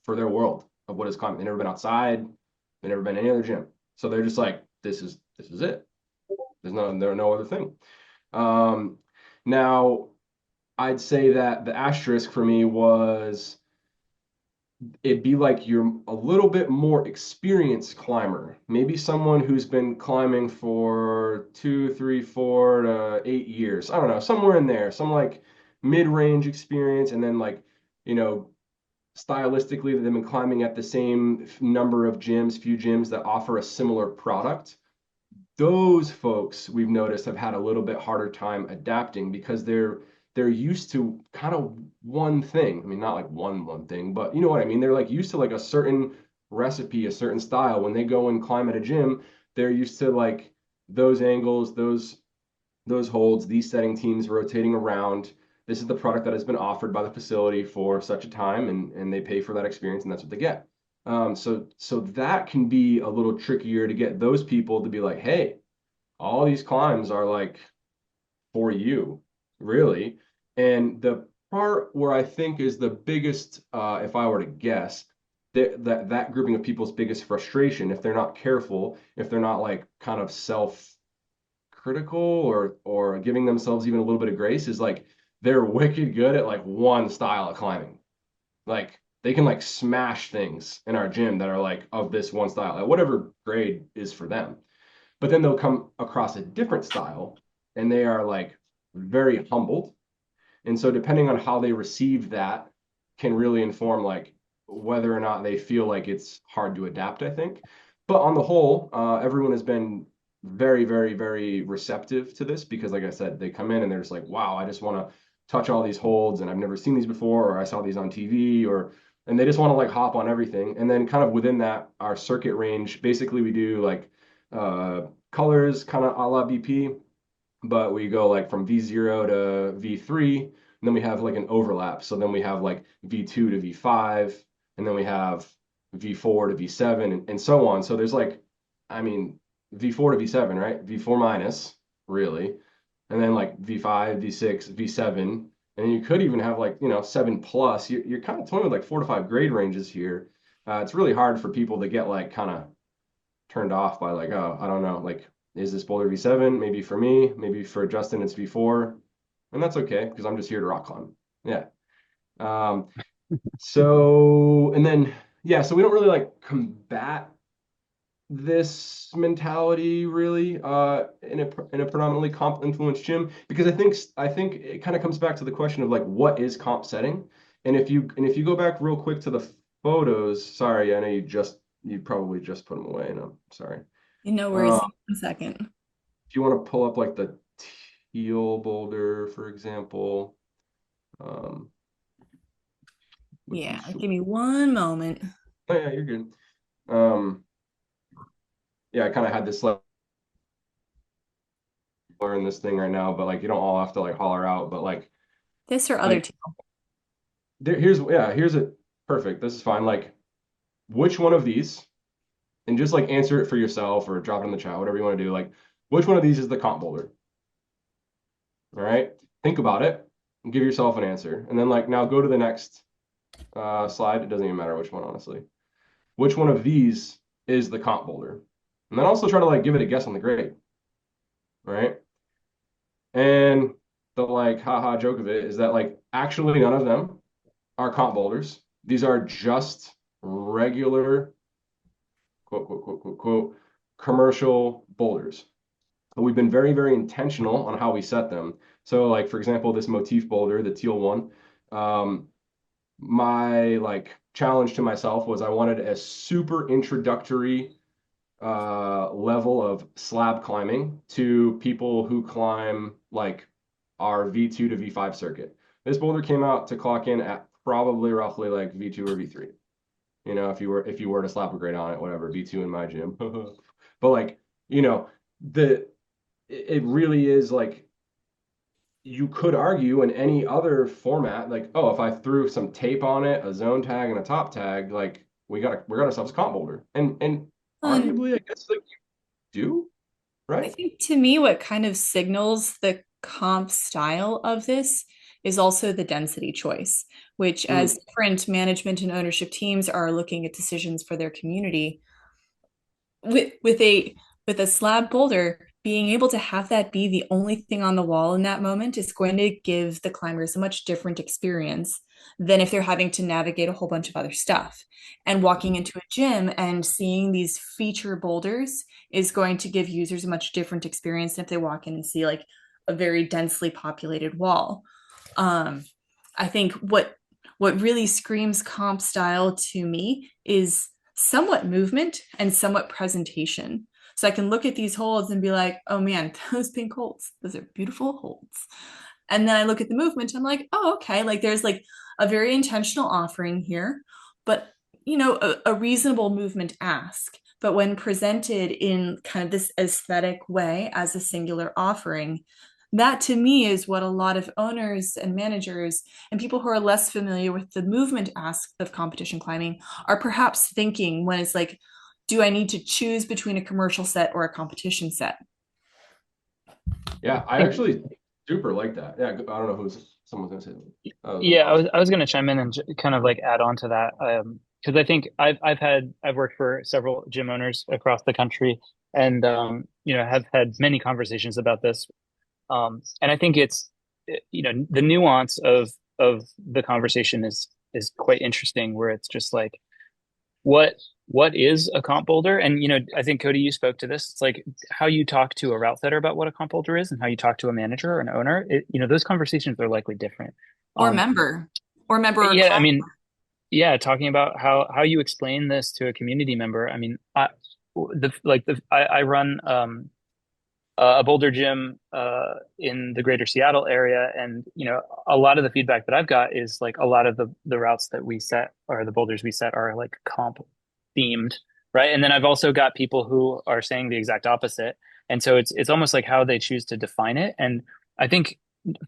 for their world of what is climbing. They've never been outside. They've never been to any other gym. So they're just like, this is it. There's no other thing. Now, I'd say that the asterisk for me was it'd be like you're a little bit more experienced climber. Maybe someone who's been climbing for 2, 3, 4 to 8 years. I don't know, somewhere in there, some like mid-range experience, and then like, stylistically, they've been climbing at the same number of gyms, few gyms that offer a similar product. Those folks we've noticed have had a little bit harder time adapting because they're used to kind of one thing. I mean, not like one thing, but you know what I mean? They're like used to like a certain recipe, a certain style. When they go and climb at a gym, they're used to like those angles, those holds, these setting teams rotating around. This is the product that has been offered by the facility for such a time, and they pay for that experience, and that's what they get. So that can be a little trickier to get those people to be like, hey, all these climbs are like for you. really. And the part where I think is the biggest, if I were to guess, that grouping of people's biggest frustration, if they're not careful, if they're not like kind of self-critical or giving themselves even a little bit of grace, is like they're wicked good at like one style of climbing. Like they can like smash things in our gym that are like of this one style, at whatever grade is for them. But then they'll come across a different style and they are like very humbled. And so depending on how they receive that can really inform like whether or not they feel like it's hard to adapt, I think. But on the whole, everyone has been very, very, very receptive to this because, like I said, they come in and they're just like, wow, I just want to touch all these holds and I've never seen these before, or I saw these on TV, and they just want to like hop on everything. And then kind of within that, our circuit range, basically we do like colors kind of a la BP, but we go like from V0 to V3, and then we have like an overlap. So then we have like V2 to V5, and then we have V4 to V7, and so on. So there's like, I mean, V4 to V7, right? V4 minus, really. And then like V5, V6, V7. And you could even have like, 7 plus. You're kind of toying with like 4 to 5 grade ranges here. It's really hard for people to get like kind of turned off by like, oh, I don't know, like, is this boulder V7? Maybe for me, maybe for Justin, it's V4. And that's okay because I'm just here to rock climb. Yeah. So, and then, yeah, so we don't really like combat this mentality really in a predominantly comp influenced gym because I think it kind of comes back to the question of like what is comp setting. And if you go back real quick to the photos, sorry, I know you probably just put them away, and I'm sorry. No worries. 1 second. If you want to pull up like the teal boulder, for example. Yeah, give me 1 moment. Oh yeah, you're good. Yeah, I kind of had this like in this thing right now, but like you don't all have to like holler out, but like This or other like, two. here's it. Perfect. This is fine. Like, which one of these, and just like answer it for yourself or drop it in the chat, whatever you want to do. Like, which one of these is the comp boulder? All right. Think about it and give yourself an answer. And then like now go to the next slide. It doesn't even matter which one, honestly. Which one of these is the comp boulder? And then also try to like give it a guess on the grade. Right. And the like haha joke of it is that like actually none of them are comp boulders. These are just regular quote, quote, quote, quote, quote, commercial boulders. But we've been very, very intentional on how we set them. So like, for example, this motif boulder, the teal one, my like challenge to myself was I wanted a super introductory level of slab climbing to people who climb like our V2 to V5 circuit. This boulder came out to clock in at probably roughly like V2 or V3. If you were to slap a grade on it, whatever, V2 in my gym. But like, it really is like you could argue in any other format, like, oh, if I threw some tape on it, a zone tag and a top tag, like we got ourselves a comp boulder. And arguably, I guess like you do, right? I think to me, what kind of signals the comp style of this is also the density choice, which as different management and ownership teams are looking at decisions for their community, with a slab boulder, being able to have that be the only thing on the wall in that moment is going to give the climbers a much different experience than if they're having to navigate a whole bunch of other stuff. And walking into a gym and seeing these feature boulders is going to give users a much different experience than if they walk in and see like a very densely populated wall. I think what really screams comp style to me is somewhat movement and somewhat presentation. So I can look at these holds and be like, oh man, those pink holds, those are beautiful holds. And then I look at the movement, I'm like, oh, okay, like there's like a very intentional offering here, but a reasonable movement ask. But when presented in kind of this aesthetic way as a singular offering, that to me is what a lot of owners and managers and people who are less familiar with the movement aspect of competition climbing are perhaps thinking when it's like, do I need to choose between a commercial set or a competition set? Yeah, I actually super like that. Yeah, I don't know someone's gonna say that. That was Yeah, awesome. I was going to chime in and kind of like add on to that, because I think I've worked for several gym owners across the country, and have had many conversations about this, and I think it's the nuance of the conversation is quite interesting, where it's just like what what is a comp boulder, and I think Cody, you spoke to this. It's like how you talk to a route setter about what a comp boulder is, and how you talk to a manager or an owner. Those conversations are likely different. Or Um, member, or member or yeah, I club. mean, yeah, talking about how you explain this to a community member. I mean, I run a boulder gym in the greater Seattle area, and a lot of the feedback that I've got is like a lot of the routes that we set or the boulders we set are like comp themed, right? And then I've also got people who are saying the exact opposite, and so it's almost like how they choose to define it. And I think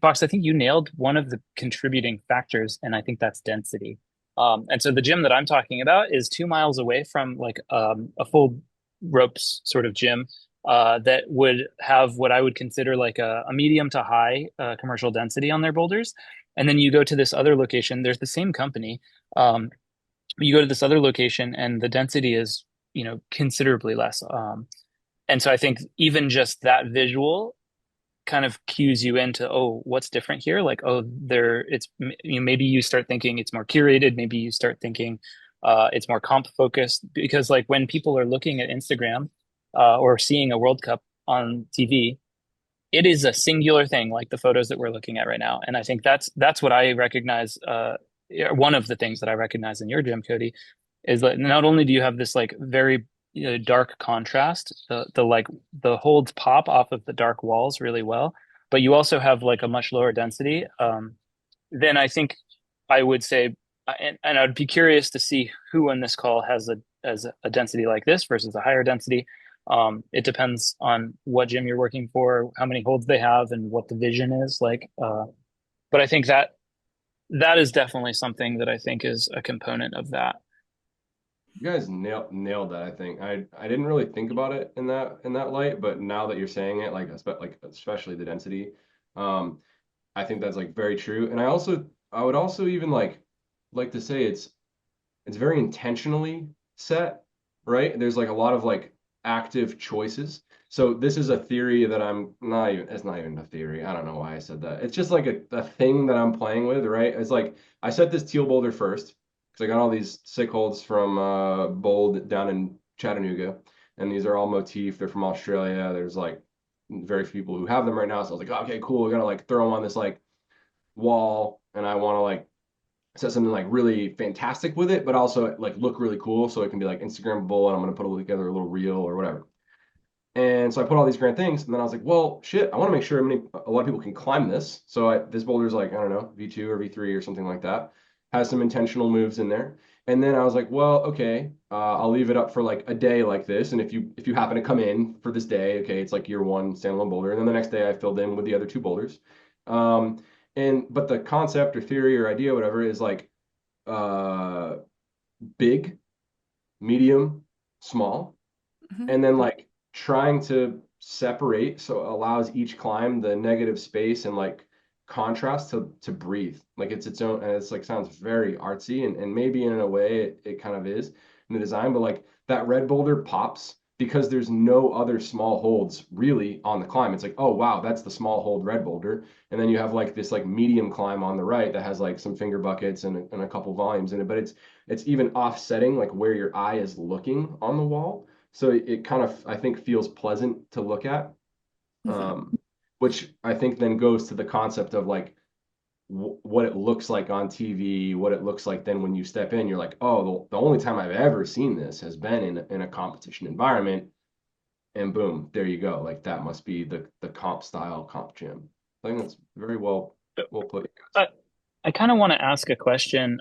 Fox, I think you nailed one of the contributing factors, and I think that's density. And so the gym that I'm talking about is 2 miles away from like a full ropes sort of gym that would have what I would consider like a medium to high commercial density on their boulders. And then you go to this other location, there's the same company. You go to this other location and the density is, considerably less. And so I think even just that visual kind of cues you into, oh, what's different here? Like, oh, maybe you start thinking it's more curated. Maybe you start thinking it's more comp focused, because like when people are looking at Instagram or seeing a World Cup on TV, it is a singular thing, like the photos that we're looking at right now. And I think that's what I recognize. One of the things that I recognize in your gym, Cody, is that not only do you have this like very dark contrast, the like the holds pop off of the dark walls really well, but you also have like a much lower density. Then I think I would say, and I'd be curious to see who in this call has a density like this versus a higher density. It depends on what gym you're working for, how many holds they have, and what the vision is like. But I think that is definitely something that I think is a component of that. You guys nailed that, I think. I didn't really think about it in that light, but now that you're saying it, like especially the density, um, I think that's like very true. And I would also even like to say it's very intentionally set, right? There's like a lot of like active choices. So this is a theory that it's not even a theory. I don't know why I said that. It's just like a thing that I'm playing with, right? It's like I set this teal boulder first because I got all these sick holds from Bold down in Chattanooga. And these are all motif. They're from Australia. There's like very few people who have them right now. So I was like, okay, cool. We're gonna like throw them on this like wall, and I want to like set something like really fantastic with it, but also like look really cool so it can be like Instagrammable, and I'm gonna put together a little reel or whatever. And so I put all these grand things, and then I was like, well, shit, I want to make sure a lot of people can climb this. So this boulder's like, I don't know, V2 or V3 or something like that. Has some intentional moves in there. And then I was like, well, okay, I'll leave it up for like a day like this. And if you happen to come in for this day, okay, it's like year one standalone boulder. And then the next day I filled in with the other two boulders. But the concept or theory or idea, whatever, is like uh big, medium, small, and then like trying to separate so it allows each climb the negative space and like contrast to breathe. Like it's its own, and it's like sounds very artsy, and maybe in a way it kind of is in the design, but like that red boulder pops because there's no other small holds really on the climb. It's like, oh wow, that's the small hold red boulder. And then you have like this like medium climb on the right that has like some finger buckets and a couple volumes in it, but it's even offsetting like where your eye is looking on the wall. So it kind of, I think, feels pleasant to look at, um, which I think then goes to the concept of like what it looks like on TV, what it looks like then when you step in, you're like, oh, the only time I've ever seen this has been in a competition environment, and boom, there you go. Like that must be the comp style comp gym. I think that's very well put. I, I kind of want to ask a question,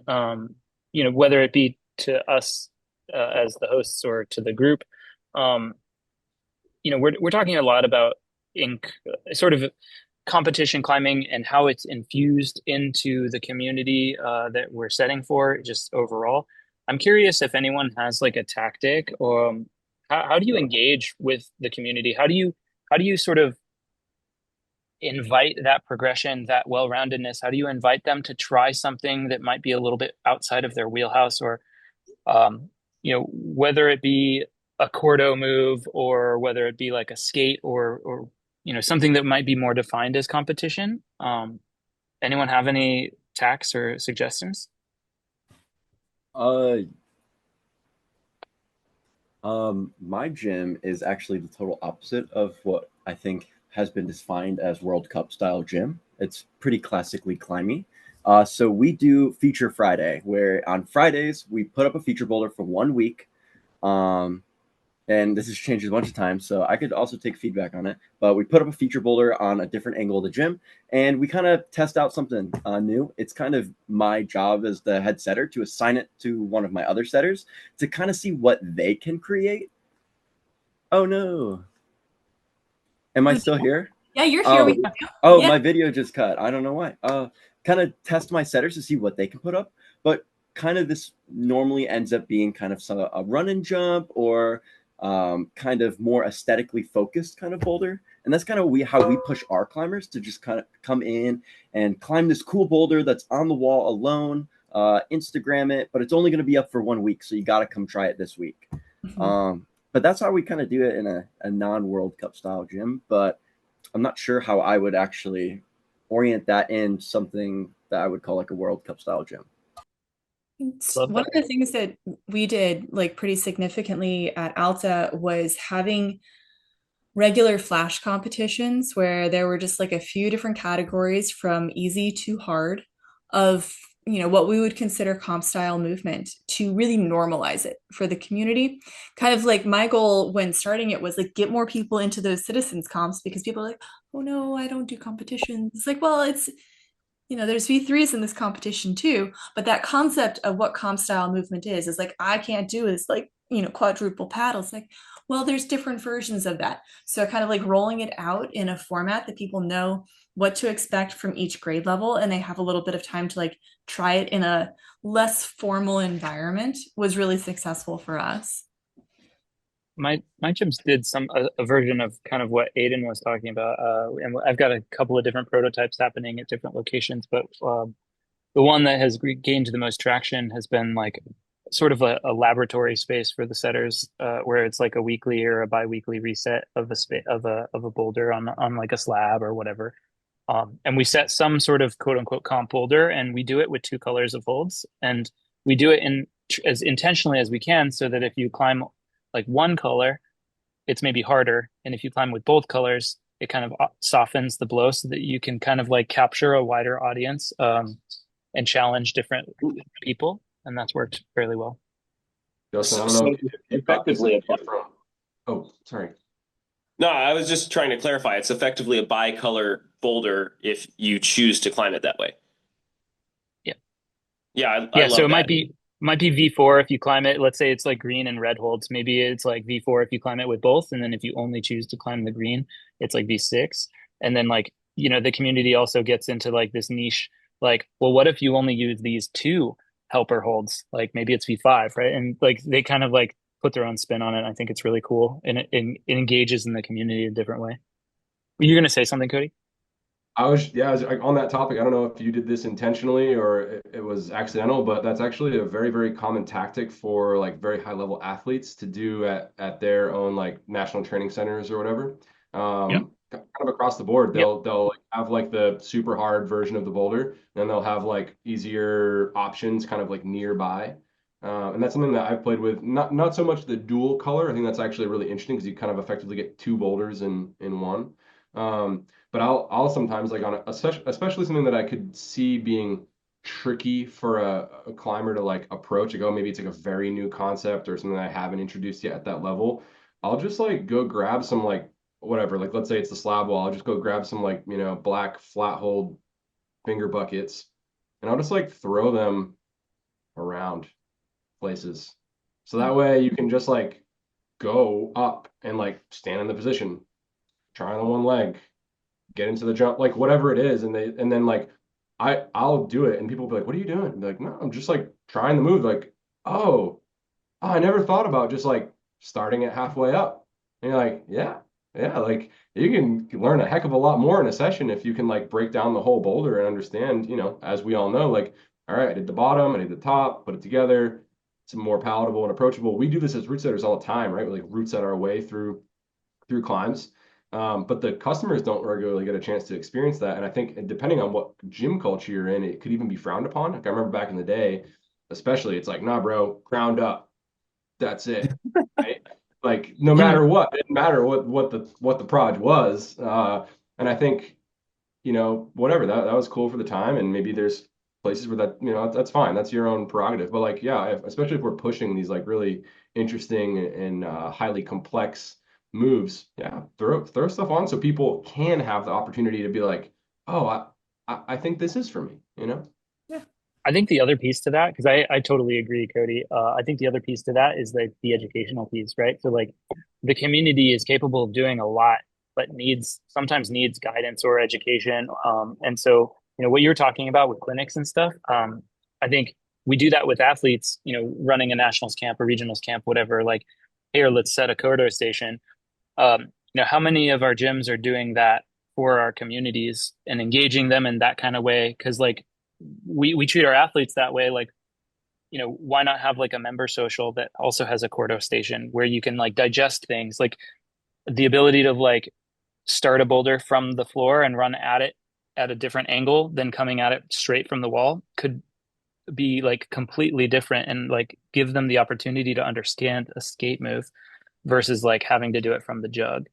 whether it be to us as the hosts or to the group. Um, we're talking a lot about sort of competition climbing and how it's infused into the community that we're setting for just overall. I'm curious if anyone has like a tactic, or how do you engage with the community? How do you sort of invite that progression, that well-roundedness? How do you invite them to try something that might be a little bit outside of their wheelhouse, or whether it be a cordo move or whether it be like a skate or something that might be more defined as competition? Anyone have any tacks or suggestions? Uh, my gym is actually the total opposite of what I think has been defined as World Cup style gym. It's pretty classically climby. So we do Feature Friday, where on Fridays we put up a feature boulder for 1 week. And this has changed a bunch of times, so I could also take feedback on it. But we put up a feature boulder on a different angle of the gym, and we kind of test out something new. It's kind of my job as the head setter to assign it to one of my other setters to kind of see what they can create. Oh no. Am I still here? Yeah, you're here. We have you. Oh, Yeah. my video just cut. I don't know why. Kind of test my setters to see what they can put up, but kind of this normally ends up being kind of a run and jump or kind of more aesthetically focused kind of boulder. And that's kind of how we push our climbers to just kind of come in and climb this cool boulder that's on the wall alone, Instagram it, but it's only going to be up for 1 week. So you got to come try it this week. But that's how we kind of do it in a non-World Cup style gym. But I'm not sure how I would actually orient that in something that I would call like a World Cup style gym. One of the things that we did like pretty significantly at Alta was having regular flash competitions where there were just like a few different categories from easy to hard of what we would consider comp style movement to really normalize it for the community. Kind of like my goal when starting it was like get more people into those citizens comps, because people are like, oh no, I don't do competitions. It's like, well, it's there's V3s in this competition too, but that concept of what comp style movement is like, I can't do is like, quadruple paddles. Like, well, there's different versions of that. So kind of like rolling it out in a format that people know what to expect from each grade level, and they have a little bit of time to like try it in a less formal environment was really successful for us. My gyms did a version of kind of what Aiden was talking about, and I've got a couple of different prototypes happening at different locations. But the one that has gained the most traction has been like sort of a laboratory space for the setters, where it's like a weekly or a bi-weekly reset of a boulder on like a slab or whatever. And we set some sort of quote unquote comp boulder, and we do it with 2 colors of holds, and we do it in as intentionally as we can, so that if you climb like one color, it's maybe harder. And if you climb with both colors, it kind of softens the blow so that you can kind of like capture a wider audience and challenge different people. And that's worked fairly well. Justin, I don't know if effectively oh, sorry. No, I was just trying to clarify. It's effectively a bicolor boulder if you choose to climb it that way. Yeah. Yeah, I love so it that. might be V4 if you climb it. Let's say it's like green and red holds. Maybe it's like V4 if you climb it with both. And then if you only choose to climb the green, it's like V6. And then like, the community also gets into like this niche, like, well, what if you only use these 2 helper holds? Like maybe it's V5, right? And like they kind of like put their own spin on it. I think it's really cool. And it engages in the community a different way. Were you going to say something, Cody? I was like, on that topic. I don't know if you did this intentionally or it was accidental, but that's actually a very, very common tactic for like very high level athletes to do at their own like national training centers or whatever. Kind of across the board, they'll like, have like the super hard version of the boulder, and they'll have like easier options kind of like nearby. And that's something that I've played with. Not so much the dual color. I think that's actually really interesting because you kind of effectively get 2 boulders in one. But I'll sometimes like especially something that I could see being tricky for a climber to like approach. Like, oh, maybe it's like a very new concept or something that I haven't introduced yet at that level. I'll just like go grab some like whatever. Like let's say it's the slab wall. I'll just go grab some like black flat hold finger buckets, and I'll just like throw them around places. So that way you can just like go up and like stand in the position, try on one leg, get into the jump, like whatever it is, and then like I'll do it, and people will be like, "What are you doing?" And be like, "No, I'm just like trying the move." Like, oh, I never thought about just like starting it halfway up. And you're like, "Yeah, Yeah, like you can learn a heck of a lot more in a session if you can like break down the whole boulder and understand, as we all know, like, all right, I did the bottom, I did the top, put it together. It's more palatable and approachable. We do this as route setters all the time, right? We like route set our way through climbs. But the customers don't regularly get a chance to experience that. And I think depending on what gym culture you're in, it could even be frowned upon. Like I remember back in the day, especially, it's like, nah, bro, ground up. That's it. Right? Like no matter what, it didn't matter what the proj was. And I think, whatever, that was cool for the time. And maybe there's places where that's fine. That's your own prerogative. But like, yeah, especially if we're pushing these like really interesting and highly complex moves, yeah, throw stuff on so people can have the opportunity to be like, oh, I think this is for me. I think the other piece to that, because I totally agree, Cody. I think the other piece to that is like the educational piece, right? So like the community is capable of doing a lot, but sometimes needs guidance or education. And so, what you're talking about with clinics and stuff, I think we do that with athletes, running a nationals camp or regionals camp, whatever, like, here, let's set a corridor station. How many of our gyms are doing that for our communities and engaging them in that kind of way? Because like we treat our athletes that way. Like, why not have like a member social that also has a corridor station where you can like digest things, like the ability to like start a boulder from the floor and run at it at a different angle than coming at it straight from the wall could be like completely different and like give them the opportunity to understand a skate move versus like having to do it from the jug.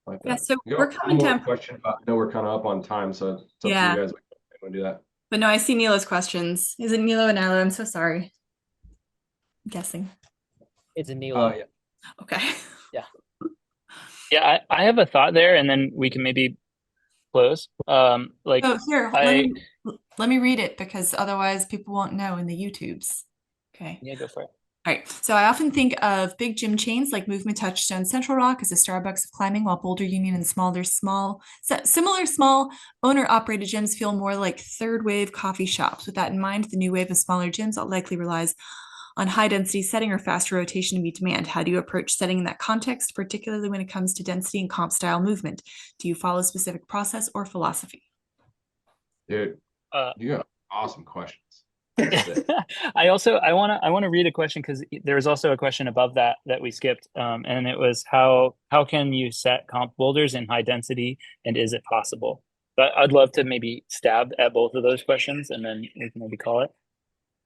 Like Yeah, that. so You we're got one coming more down. question. I know we're kind of up on time, so it's up to you Yeah, guys. Want to do that? but no, I see Nilo's questions. Is it Nilo and Nilo? I'm so sorry. I'm guessing. It's a Nilo. Yeah. Okay. Yeah. Yeah, I have a thought there, and then we can maybe close. Like Oh, here, I let me read it because otherwise people won't know in the YouTubes. Okay. yeah, go for it. All right. So I often think of big gym chains like Movement Touchstone Central Rock as a Starbucks of climbing, while Boulder Union and similar small owner-operated gyms feel more like third wave coffee shops. With that in mind, the new wave of smaller gyms likely relies on high density setting or faster rotation to meet demand. How do you approach setting in that context, particularly when it comes to density and comp style movement? Do you follow a specific process or philosophy? Dude, Uh, you got awesome questions. I want to read a question because there's also a question above that we skipped, and it was how can you set comp boulders in high density, and is it possible? But I'd love to maybe stab at both of those questions, and then we can maybe call it.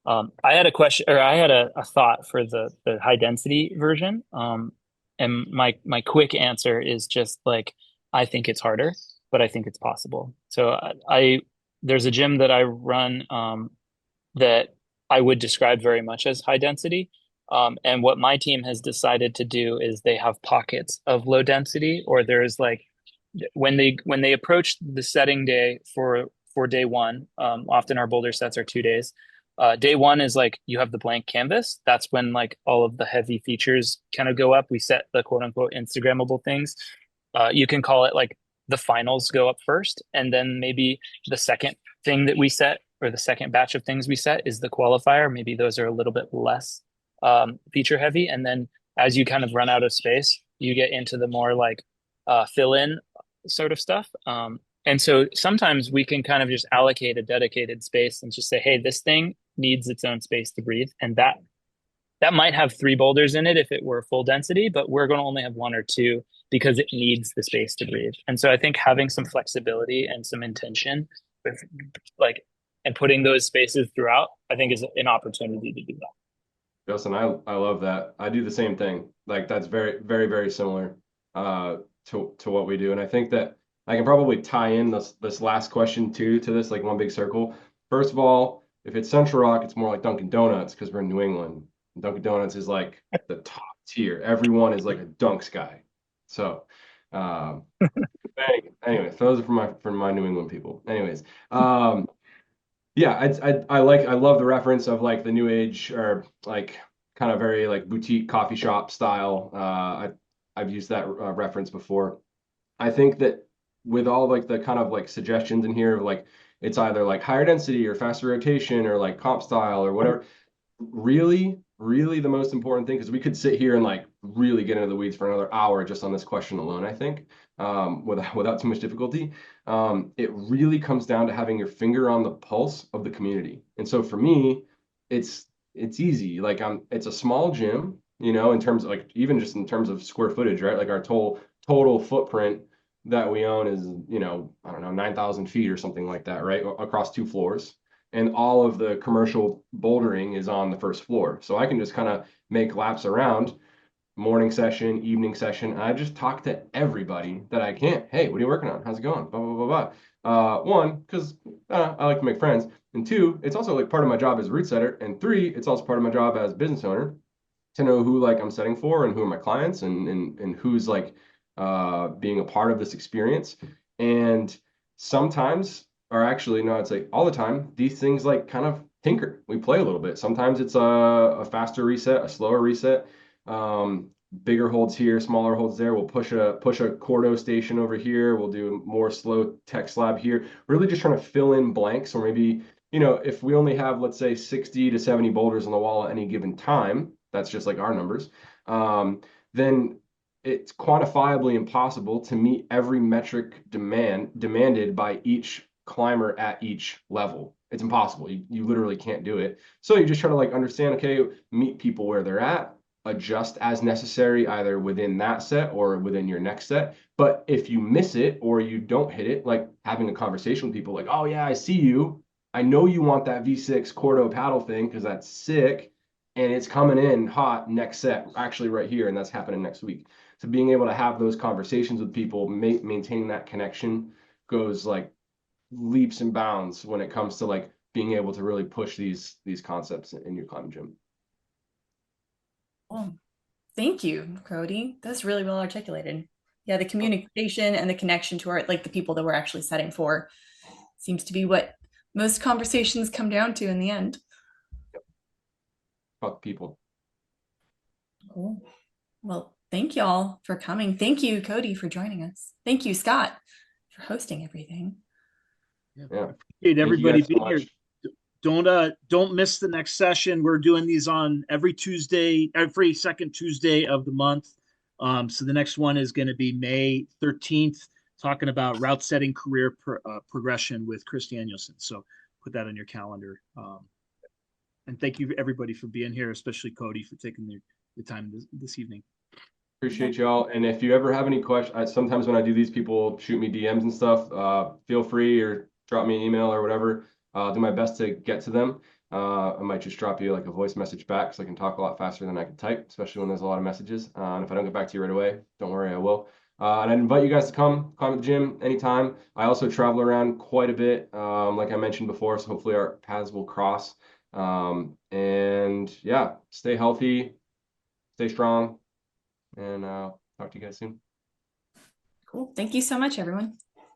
I had a question, or I had a thought for the high density version, and my quick answer is just like I think it's harder, but I think it's possible. So there's a gym that I run. That I would describe very much as high density. And what my team has decided to do is they have pockets of low density, or there's like when they approach the setting day for day one. Often our boulder sets are 2 days. Day one is like you have the blank canvas. That's when like all of the heavy features kind of go up. We set the quote unquote Instagrammable things. You can call it like the finals go up first, and then maybe the second thing that we set or the second batch of things we set is the qualifier. Maybe those are a little bit less feature heavy. And then as you kind of run out of space, you get into the more like fill in sort of stuff. And so sometimes we can kind of just allocate a dedicated space and just say, hey, this thing needs its own space to breathe. And that might have 3 boulders in it if it were full density, but we're going to only have 1 or 2 because it needs the space to breathe. And so I think having some flexibility and some intention with like and putting those spaces throughout, I think is an opportunity to do that. Justin, I love that. I do the same thing. Like that's very, very, very similar to what we do. And I think that I can probably tie in this last question too to this like one big circle. First of all, if it's Central Rock, it's more like Dunkin' Donuts because we're in New England. Dunkin' Donuts is like the top tier. Everyone is like a Dunks guy. So anyway, those are for my New England people. Anyways, yeah, I love the reference of like the new age or like kind of very like boutique coffee shop style. I've used that reference before. I think that with all like the kind of like suggestions in here of like it's either like higher density or faster rotation or like comp style or whatever. Really, really the most important thing, because we could sit here and like really get into the weeds for another hour just on this question alone, I think, without too much difficulty. It really comes down to having your finger on the pulse of the community. And so for me, it's easy. Like it's a small gym, you know, in terms of like, even just in terms of square footage, right? Like our total footprint that we own is, you know, I don't know, 9,000 feet or something like that, right? Across 2 floors. And all of the commercial bouldering is on the first floor. So I can just kind of make laps around, morning session, evening session, and I just talk to everybody that I can. Hey, what are you working on? How's it going? Blah, blah, blah, blah. One, because I like to make friends. And two, it's also like part of my job as a route setter. And three, it's also part of my job as a business owner to know who like I'm setting for and who are my clients and who's like being a part of this experience. And sometimes, or actually, no, it's like all the time, these things like kind of tinker. We play a little bit. Sometimes it's a faster reset, a slower reset. Bigger holds here, smaller holds there. We'll push a Cordo station over here. We'll do more slow tech slab here. Really just trying to fill in blanks, or maybe, you know, if we only have, let's say, 60 to 70 boulders on the wall at any given time, that's just like our numbers, then it's quantifiably impossible to meet every metric demanded by each climber at each level. It's impossible. You literally can't do it. So you just try to like understand, okay, meet people where they're at, adjust as necessary, either within that set or within your next set. But if you miss it or you don't hit it, like having a conversation with people like, oh yeah, I see you. I know you want that V6 Cordo paddle thing because that's sick. And it's coming in hot next set, actually right here. And that's happening next week. So being able to have those conversations with people, maintaining that connection goes like leaps and bounds when it comes to like being able to really push these concepts in your climbing gym. Well, thank you, Cody. That's really well articulated. Yeah, the communication and the connection to our like the people that we're actually setting for seems to be what most conversations come down to in the end. About people. Cool. Well, thank y'all for coming. Thank you, Cody, for joining us. Thank you, Scott, for hosting everything. Yeah. Appreciate everybody being so here. Don't miss the next session. We're doing these on every second Tuesday of the month. So the next one is going to be May 13th, talking about route setting career progression with Chris Danielson. So put that on your calendar. And thank you everybody for being here, especially Cody for taking the time this evening. Appreciate y'all. And if you ever have any questions, sometimes when I do these, people shoot me DMs and stuff. Feel free or drop me an email or whatever. I'll do my best to get to them. I might just drop you like a voice message back so I can talk a lot faster than I can type, especially when there's a lot of messages. And if I don't get back to you right away, don't worry, I will. And I'd invite you guys to come climb at the gym anytime. I also travel around quite a bit, like I mentioned before, so hopefully our paths will cross. And yeah, stay healthy, stay strong, and talk to you guys soon. Cool. Thank you so much, everyone.